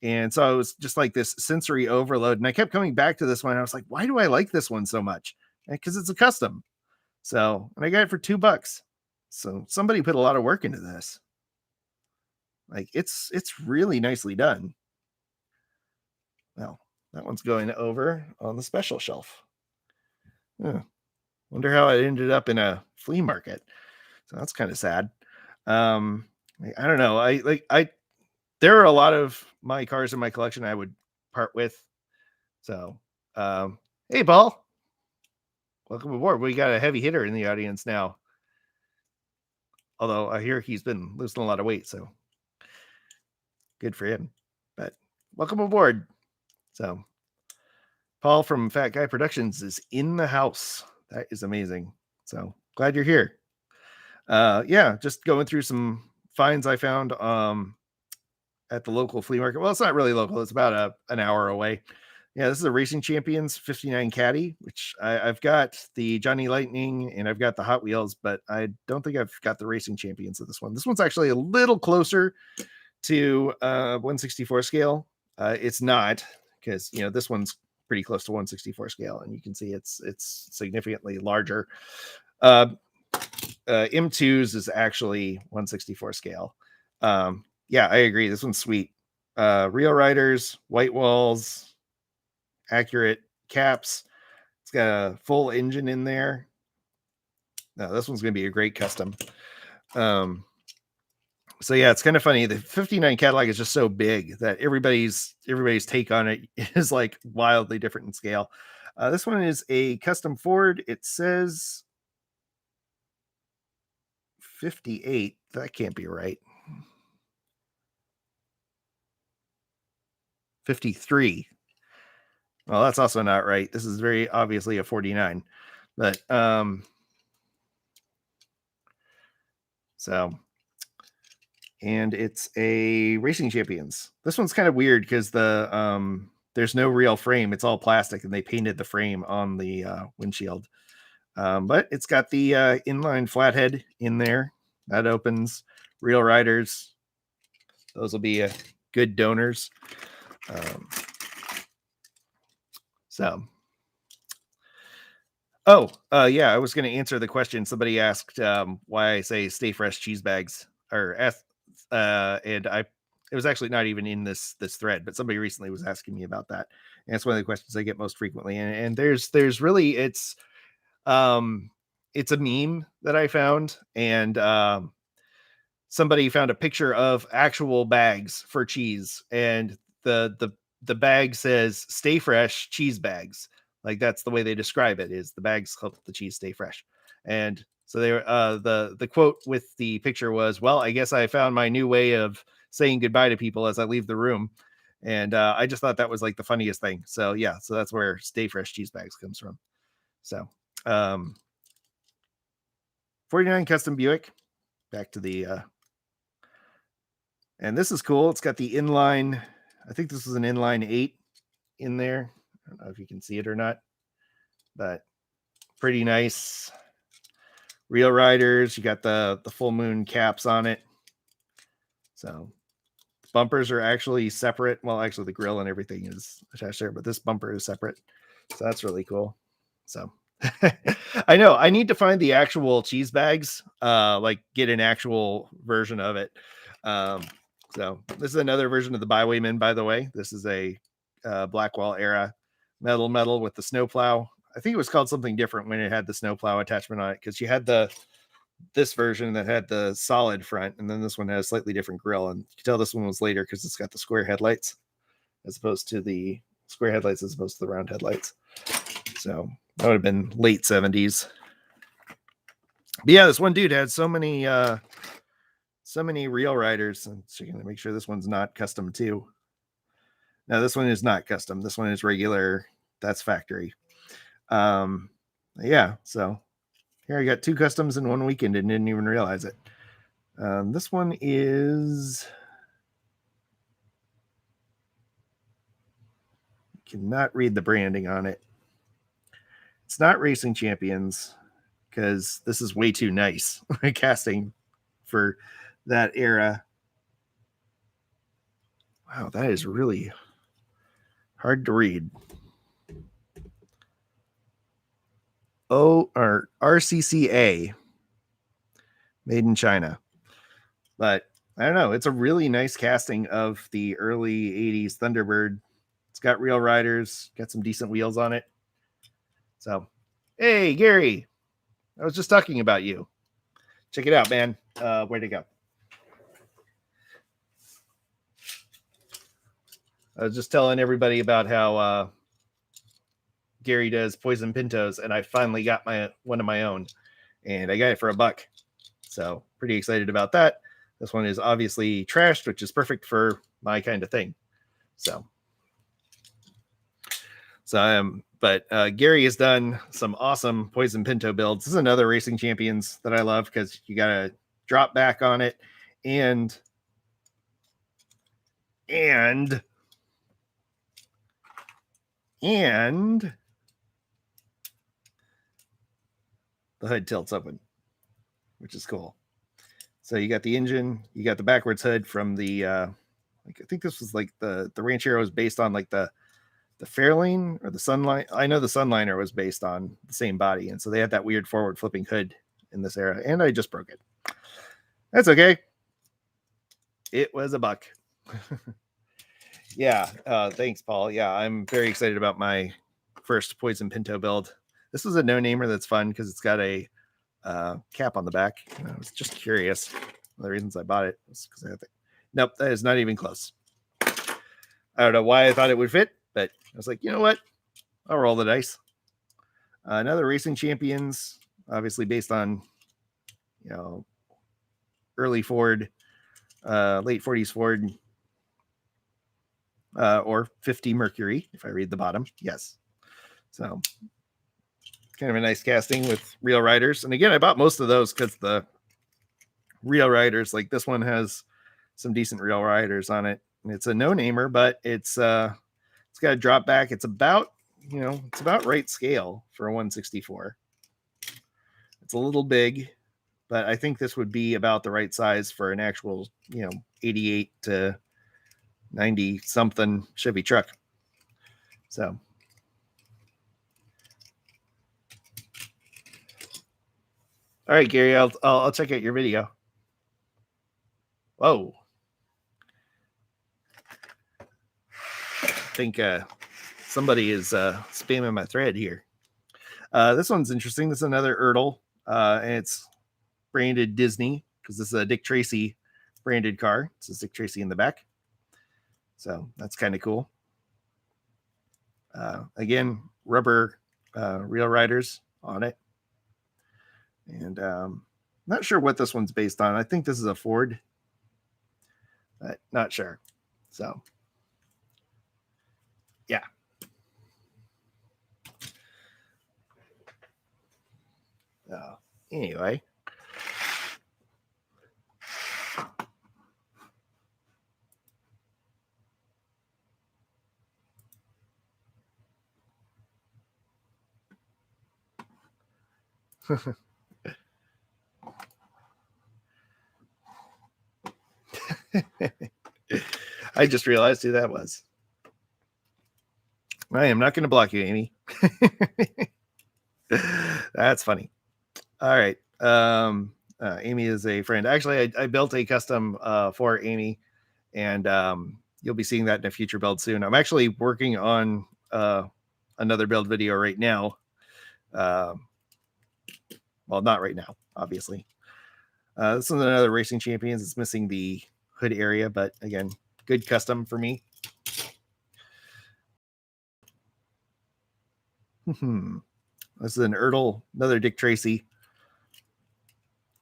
Speaker 1: And so it was just like this sensory overload. And I kept coming back to this one. I was like, why do I like this one so much? Because it's a custom. So, and I got it for $2. So somebody put a lot of work into this. Like, it's really nicely done. Well, that one's going over on the special shelf. Wonder how it ended up in a flea market. So that's kind of sad. I don't know. There are a lot of my cars in my collection I would part with. So, hey, Paul, welcome aboard. We got a heavy hitter in the audience now. Although I hear he's been losing a lot of weight, so good for him. But welcome aboard. So, Paul from Fat Guy Productions is in the house. That is amazing. So glad you're here. Yeah, just going through some finds I found at the local flea market. Well, it's not really local. It's about an hour away. Yeah, this is a Racing Champions 59 Caddy, which I've got the Johnny Lightning and I've got the Hot Wheels, but I don't think I've got the Racing Champions of this one. This one's actually a little closer to 164 scale. It's not, because this one's pretty close to 164 scale, and you can see it's significantly larger. M2's is actually 164 scale. Yeah, I agree. This one's sweet. real riders, white walls, accurate caps. It's got a full engine in there. No, this one's going to be a great custom. So yeah, it's kind of funny. The 59 catalog is just so big that everybody's take on it is like wildly different in scale. This one is a custom Ford. It says 58. That can't be right. 53. Well, that's also not right. This is very obviously a 49. But so, and it's a Racing Champions. This one's kind of weird because the there's no real frame. It's all plastic, and they painted the frame on the windshield. But it's got the inline flathead in there. That opens. Real riders. Those will be good donors. Yeah, I was going to answer the question. Somebody asked why I say stay fresh cheese bags, or and it was actually not even in this thread, but somebody recently was asking me about that. And it's one of the questions I get most frequently. And there's really, it's a meme that I found, and somebody found a picture of actual bags for cheese, and the bag says "Stay Fresh Cheese Bags." Like that's the way they describe it. Is the bags help the cheese stay fresh, and so they the quote with the picture was, "Well, I guess I found my new way of saying goodbye to people as I leave the room," and I just thought that was like the funniest thing. So yeah, so that's where "Stay Fresh Cheese Bags" comes from. So 49 custom Buick. Back to the and this is cool. It's got the inline. I think this is an inline 8 in there. I don't know if you can see it or not, but pretty nice. Real riders. You got the full moon caps on it. So the bumpers are actually separate. Well, actually the grill and everything is attached there, but this bumper is separate. So that's really cool. So I know I need to find the actual cheese bags, like get an actual version of it. So this is another version of the Bywayman, by the way. This is a Blackwall era metal with the snowplow. I think it was called something different when it had the snowplow attachment on it, because you had this version that had the solid front, and then this one has a slightly different grill. And you can tell this one was later because it's got the square headlights as opposed to the round headlights. So that would have been late 70s. But yeah, this one dude had so many real riders, and so you're gonna make sure this one's not custom too. Now this one is not custom. This one is regular. That's factory. Yeah, so here I got 2 customs in one weekend and didn't even realize it. This one is, cannot read the branding on it. It's not Racing Champions because this is way too nice casting for that era. Wow, that is really hard to read. Or RCCA, made in China. But I don't know. It's a really nice casting of the early 80s Thunderbird. It's got real riders, got some decent wheels on it. So, hey, Gary, I was just talking about you. Check it out, man. Where'd it go? I was just telling everybody about how Gary does poison pintos, and I finally got one of my own, and I got it for $1. So pretty excited about that. This one is obviously trashed, which is perfect for my kind of thing. So but Gary has done some awesome poison pinto builds. This is another Racing Champions that I love because you got to drop back on it, and the hood tilts open, which is cool. So you got the engine, you got the backwards hood from the like I think this was like the Ranchero was based on like the Fairlane or the Sunline. I know the Sunliner was based on the same body, and so they had that weird forward flipping hood in this era, and I just broke it. That's okay. It was $1. Yeah. Thanks, Paul. Yeah, I'm very excited about my first Poison Pinto build. This was a no-namer that's fun because it's got a cap on the back. And I was just curious. One of the reasons I bought it was because I had nope, that is not even close. I don't know why I thought it would fit, but I was like, you know what? I'll roll the dice. Another Racing Champions, obviously based on, early Ford, late 40s Ford, or 50 Mercury, if I read the bottom. Yes. So kind of a nice casting with real riders. And again, I bought most of those because the real riders, like this one has some decent real riders on it. And it's a no-namer, but it's got a drop back. It's about, it's about right scale for a 164. It's a little big, but I think this would be about the right size for an actual, 88 to 90 something Chevy truck. So all right, Gary, I'll check out your video. Whoa. I think somebody is spamming my thread here. This one's interesting. This is another Erdl, and it's branded Disney because this is a Dick Tracy branded car. It says Dick Tracy in the back. So that's kind of cool. Again, rubber real riders on it. And not sure what this one's based on. I think this is a Ford, but not sure. So, yeah. Anyway. I just realized who that was. I am not going to block you, Amy. That's funny. All right. Amy is a friend. Actually, I built a custom for Amy, and you'll be seeing that in a future build soon. I'm actually working on another build video right now. Well, not right now, obviously. This is another Racing Champions. It's missing the hood area, but again, good custom for me. This is an Erdl, another Dick Tracy.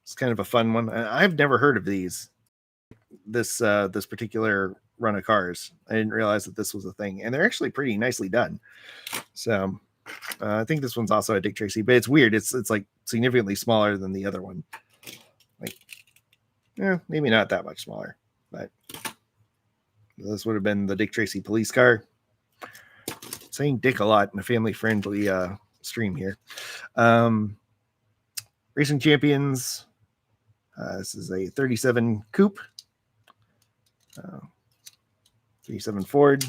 Speaker 1: It's kind of a fun one. I've never heard of these. This particular run of cars. I didn't realize that this was a thing, and they're actually pretty nicely done. So I think this one's also a Dick Tracy, but it's weird. It's like significantly smaller than the other one. Like, maybe not that much smaller, but this would have been the Dick Tracy police car. Saying Dick a lot in a family-friendly stream here. Racing Champions. This is a 37 coupe. 37 Ford.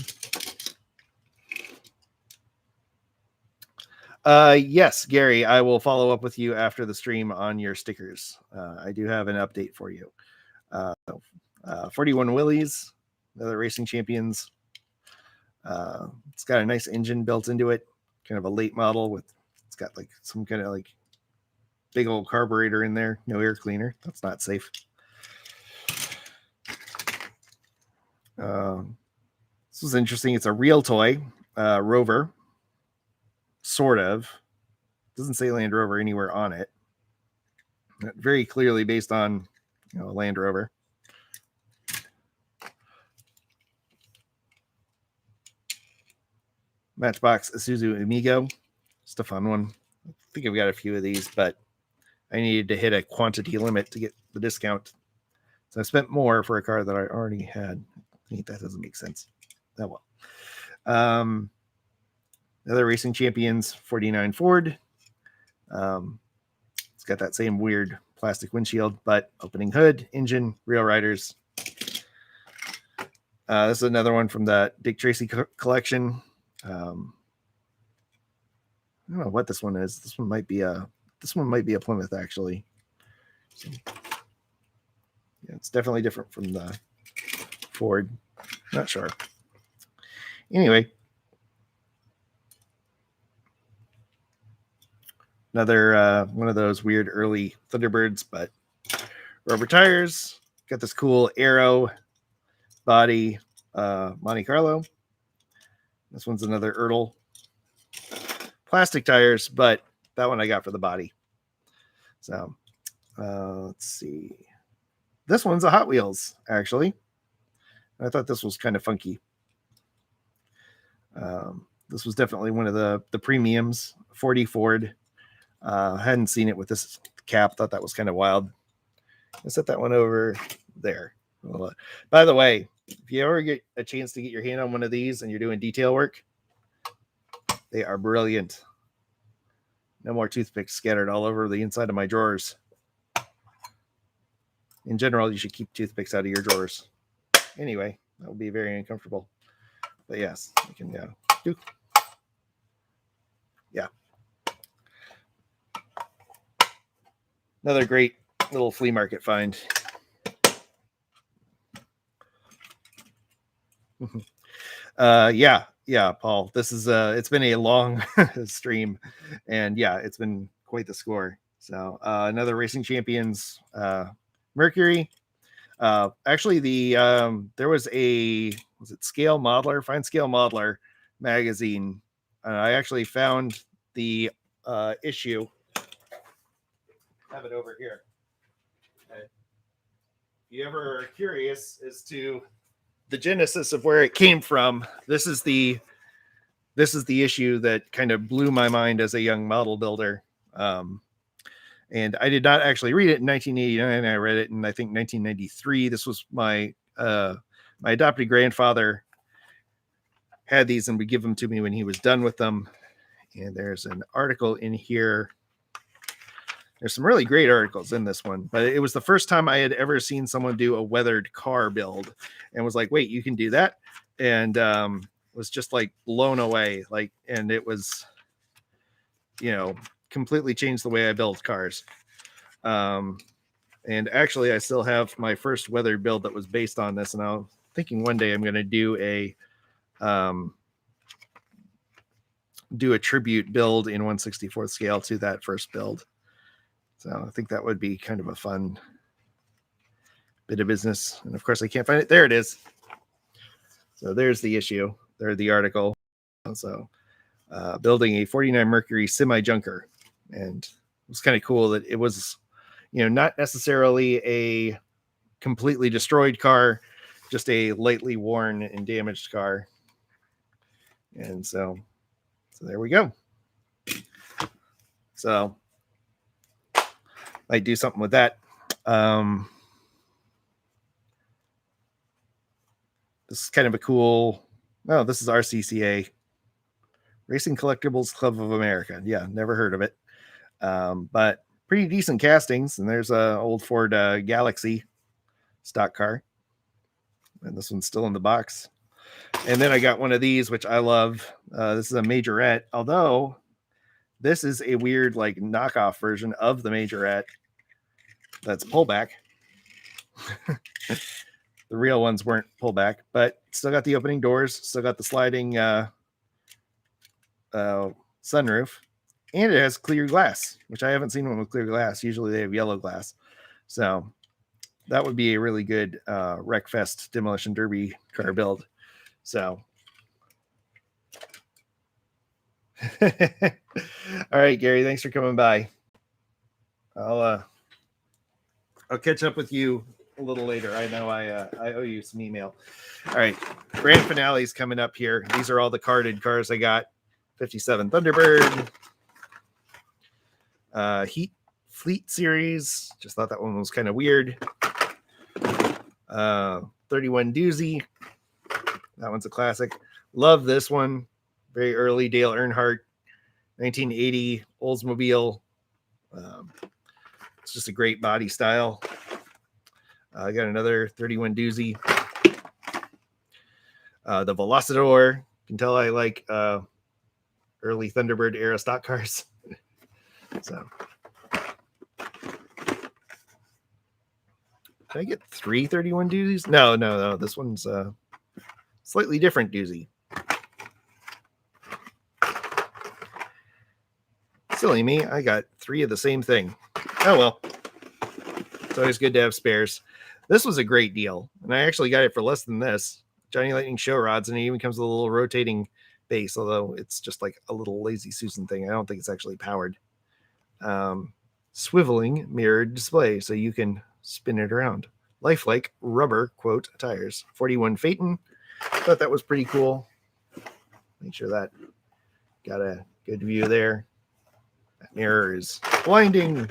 Speaker 1: Yes, Gary, I will follow up with you after the stream on your stickers. I do have an update for you. 41 Willys, another Racing Champions. It's got a nice engine built into it, kind of a late model with, it's got like some kind of like big old carburetor in there, no air cleaner. That's not safe. This was interesting. It's a real toy, Rover, sort of. Doesn't say Land Rover anywhere on it. Very clearly based on, a Land Rover. Matchbox Isuzu Amigo. Just a fun one. I think I've got a few of these, but I needed to hit a quantity limit to get the discount. So I spent more for a car that I already had. I think that doesn't make sense. Oh well. Other Racing Champions 49 Ford. It's got that same weird plastic windshield, but opening hood, engine, real riders. This is another one from the Dick Tracy collection. I don't know what this one is. This one might be a Plymouth, actually. So, yeah, it's definitely different from the Ford. Not sure. Anyway, another one of those weird early Thunderbirds, but rubber tires. Got this cool Aero body Monte Carlo. This one's another Ertl. Plastic tires, but that one I got for the body. So let's see. This one's a Hot Wheels, actually. I thought this was kind of funky. This was definitely one of the premiums. 40 Ford. Hadn't seen it with this cap. Thought that was kind of wild. I set that one over there. By the way, if you ever get a chance to get your hand on one of these and you're doing detail work, they are brilliant. No more toothpicks scattered all over the inside of my drawers. In general, you should keep toothpicks out of your drawers. Anyway, that would be very uncomfortable. But yes, you can do. Yeah. Another great little flea market find. Yeah, Paul. This is it's been a long stream, and yeah, it's been quite the score. So another Racing Champions Mercury. Actually, there was it Scale Modeler, Fine Scale Modeler magazine. I actually found the issue. Have it over here. Okay. If you ever are curious as to the genesis of where it came from, this is the issue that kind of blew my mind as a young model builder. And I did not actually read it in 1989. I read it in, I think, 1993. This was my adopted grandfather had these and would give them to me when he was done with them. And there's an article in here. There's some really great articles in this one, but it was the first time I had ever seen someone do a weathered car build and was like, wait, you can do that? And was just like blown away. And it was, completely changed the way I build cars. And actually I still have my first weathered build that was based on this. And I'm thinking one day I'm going to do a tribute build in 1/64 scale to that first build. So I think that would be kind of a fun bit of business. And of course I can't find it. There it is. So there's the issue. There's the article. So building a 49 Mercury semi-junker. And it was kind of cool that it was, not necessarily a completely destroyed car, just a lightly worn and damaged car. And so there we go. So might do something with that. This is kind of a cool. Oh, this is RCCA, Racing Collectibles Club of America. Yeah, never heard of it, but pretty decent castings. And there's a old Ford Galaxy stock car, and this one's still in the box. And then I got one of these, which I love. This is a Majorette, although this is a weird knockoff version of the Majorette that's pullback. The real ones weren't pullback, but still got the opening doors, still got the sliding sunroof, and it has clear glass, which I haven't seen one with clear glass. Usually they have yellow glass. So that would be a really good Wreckfest Demolition Derby car build. So all right, Gary, thanks for coming by. I'll catch up with you a little later. I know I owe you some email. All right, grand finale is coming up here. These are all the carded cars I got. 57 Thunderbird, Heat Fleet series. Just thought that one was kind of weird. 31 Doozy. That one's a classic. Love this one. Very early Dale Earnhardt, 1980 Oldsmobile. It's just a great body style. I got another 31 Doozy. The Velocidor. You can tell I like early Thunderbird era stock cars. So did I get 3 31 Doozies? No. This one's a slightly different Doozy. Silly me, I got 3 of the same thing. Oh well. It's always good to have spares. This was a great deal, and I actually got it for less than this. Johnny Lightning show rods, and it even comes with a little rotating base, although it's just like a little Lazy Susan thing. I don't think it's actually powered. Swiveling mirrored display, so you can spin it around. Lifelike rubber quote tires. 41 Phaeton. Thought that was pretty cool. Make sure that got a good view there. That mirror is blinding.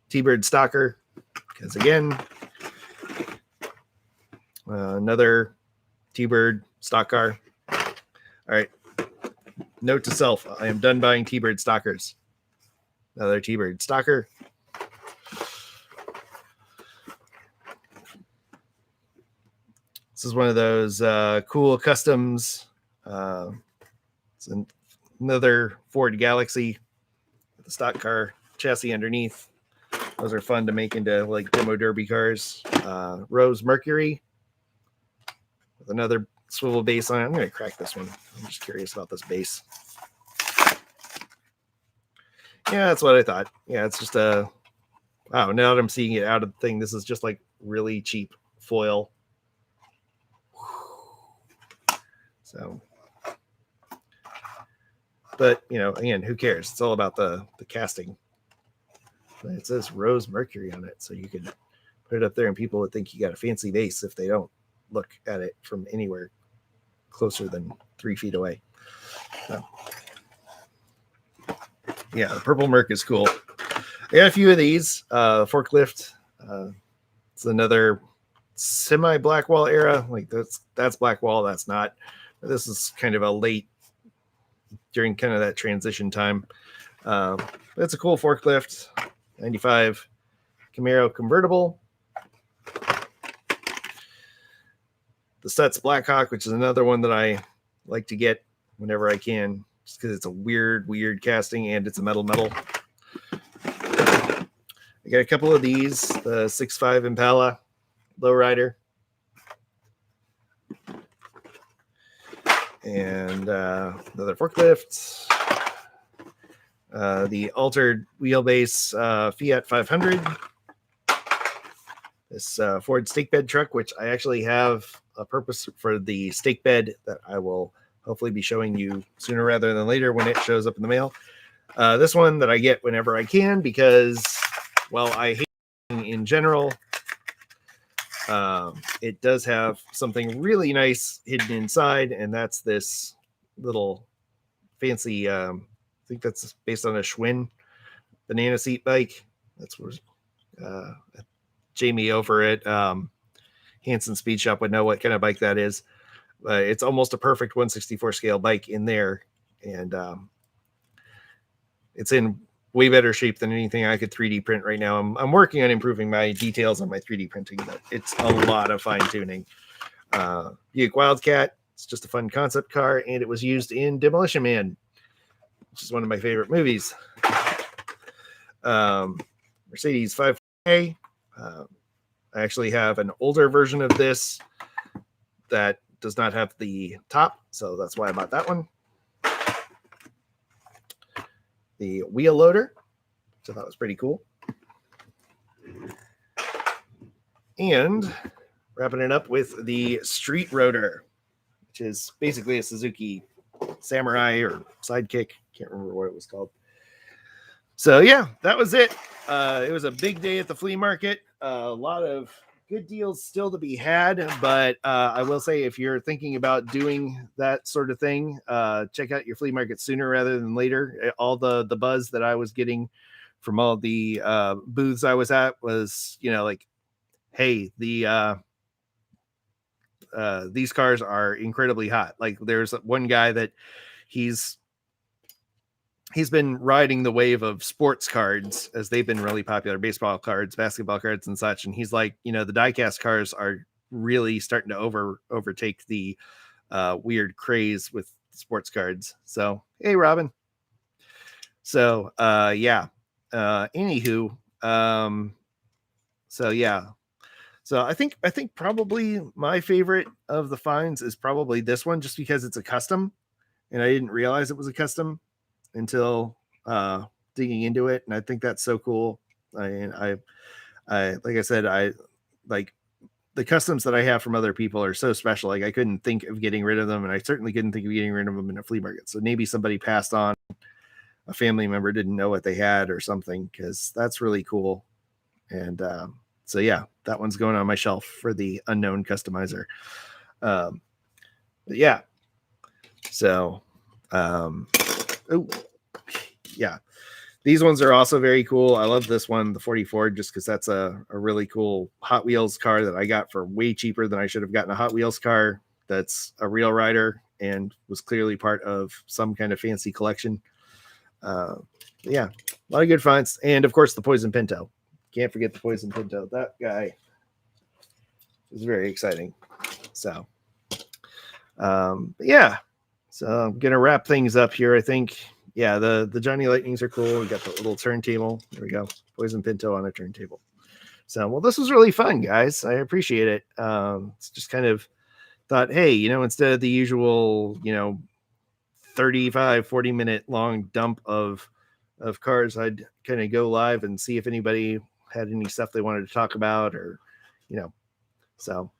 Speaker 1: T-Bird Stalker, because again, another T-Bird stock car. All right. Note to self, I am done buying T-Bird Stalkers. Another T-Bird Stalker. This is one of those cool customs. It's another Ford Galaxy with the stock car chassis underneath. Those are fun to make into like demo derby cars. Rose Mercury with another swivel base on it. I'm going to crack this one. I'm just curious about this base. Yeah, that's what I thought. Yeah, it's just a... Wow, now that I'm seeing it out of the thing, this is just like really cheap foil. So, but you know, again, who cares? It's all about the casting. But it says Rose Mercury on it, so you can put it up there, and people would think you got a fancy base if they don't look at it from anywhere closer than 3 feet away. So, yeah, the purple Merc is cool. I got a few of these. Forklift. It's another semi Blackwall era. Like that's Blackwall. That's not. This is kind of a late during kind of that transition time. It's a cool forklift. 95 Camaro convertible. The Stutz Blackhawk, which is another one that I like to get whenever I can, just because it's a weird casting and it's a metal. I got a couple of these. The 6.5 Impala lowrider. And another forklift. The altered wheelbase Fiat 500. This Ford stake bed truck, which I actually have a purpose for the stake bed that I will hopefully be showing you sooner rather than later when it shows up in the mail. This one that I get whenever I can because, well, I hate in general. It does have something really nice hidden inside, and that's this little fancy, I think that's based on a Schwinn banana seat bike. That's where Jamie over at Hanson Speed Shop would know what kind of bike that is. It's almost a perfect 1/64 scale bike in there, and it's in way better shape than anything I could 3D print right now. I'm working on improving my details on my 3D printing, but it's a lot of fine tuning. Buick Wildcat, it's just a fun concept car, and it was used in Demolition Man, which is one of my favorite movies. Mercedes 540. I actually have an older version of this that does not have the top, so that's why I bought that one. The wheel loader, so that was pretty cool. And wrapping it up with the street rotor, which is basically a Suzuki Samurai or Sidekick. Can't remember what it was called. So yeah, that was it. It was a big day at the flea market. A lot of good deals still to be had, but I will say if you're thinking about doing that sort of thing, check out your flea market sooner rather than later. All the buzz that I was getting from all the booths I was at was, you know, like, hey, these cars are incredibly hot. Like there's one guy that he's been riding the wave of sports cards as they've been really popular, baseball cards, basketball cards and such. And he's like, you know, the diecast cars are really starting to overtake the weird craze with sports cards. So, hey, Robin. So, yeah. Anywho, so yeah. So I think probably my favorite of the finds is probably this one, just because it's a custom. and I didn't realize it was a custom until digging into it. And I think that's so cool. I like I said, I like the customs that I have from other people are so special. Like I couldn't think of getting rid of them, and I certainly couldn't think of getting rid of them in a flea market. So maybe somebody passed on, a family member didn't know what they had or something, because that's really cool. And so yeah, that one's going on my shelf for the unknown customizer. But yeah, so yeah, these ones are also very cool. I love this one, the 44, just because that's a really cool Hot Wheels car that I got for way cheaper than I should have gotten a Hot Wheels car. That's a real rider and was clearly part of some kind of fancy collection. Yeah, a lot of good finds. And of course, the Poison Pinto. Can't forget the Poison Pinto. That guy is very exciting. So, yeah. So I'm going to wrap things up here, I think. Yeah, the Johnny Lightnings are cool. We got the little turntable. There we go. Poison Pinto on a turntable. So, well, this was really fun, guys. I appreciate it. It's just kind of thought, hey, you know, instead of the usual, you know, 35, 40-minute long dump of cars, I'd kind of go live and see if anybody had any stuff they wanted to talk about, or, you know. So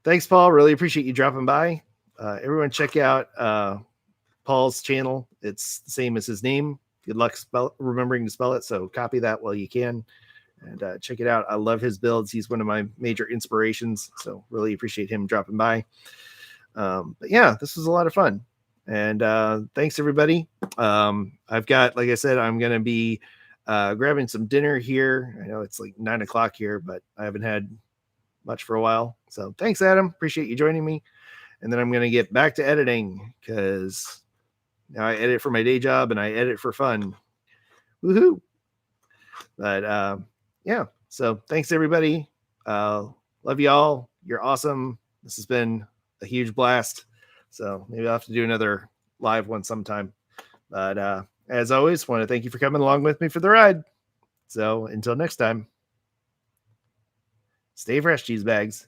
Speaker 1: thanks, Paul. Really appreciate you dropping by. Everyone check out Paul's channel. It's the same as his name. Good luck remembering to spell it, so copy that while you can, and check it out. I love his builds. He's one of my major inspirations, so really appreciate him dropping by. But yeah, this was a lot of fun, and thanks everybody. I've got, like I said, I'm gonna be grabbing some dinner here. I know it's like 9 o'clock here, but I haven't had much for a while, so thanks, Adam. Appreciate you joining me. And then I'm gonna get back to editing, because now I edit for my day job and I edit for fun. Woohoo! But yeah, so thanks everybody. Love y'all. You're awesome. This has been a huge blast. So maybe I'll have to do another live one sometime. But as always, want to thank you for coming along with me for the ride. So until next time, stay fresh, cheese bags.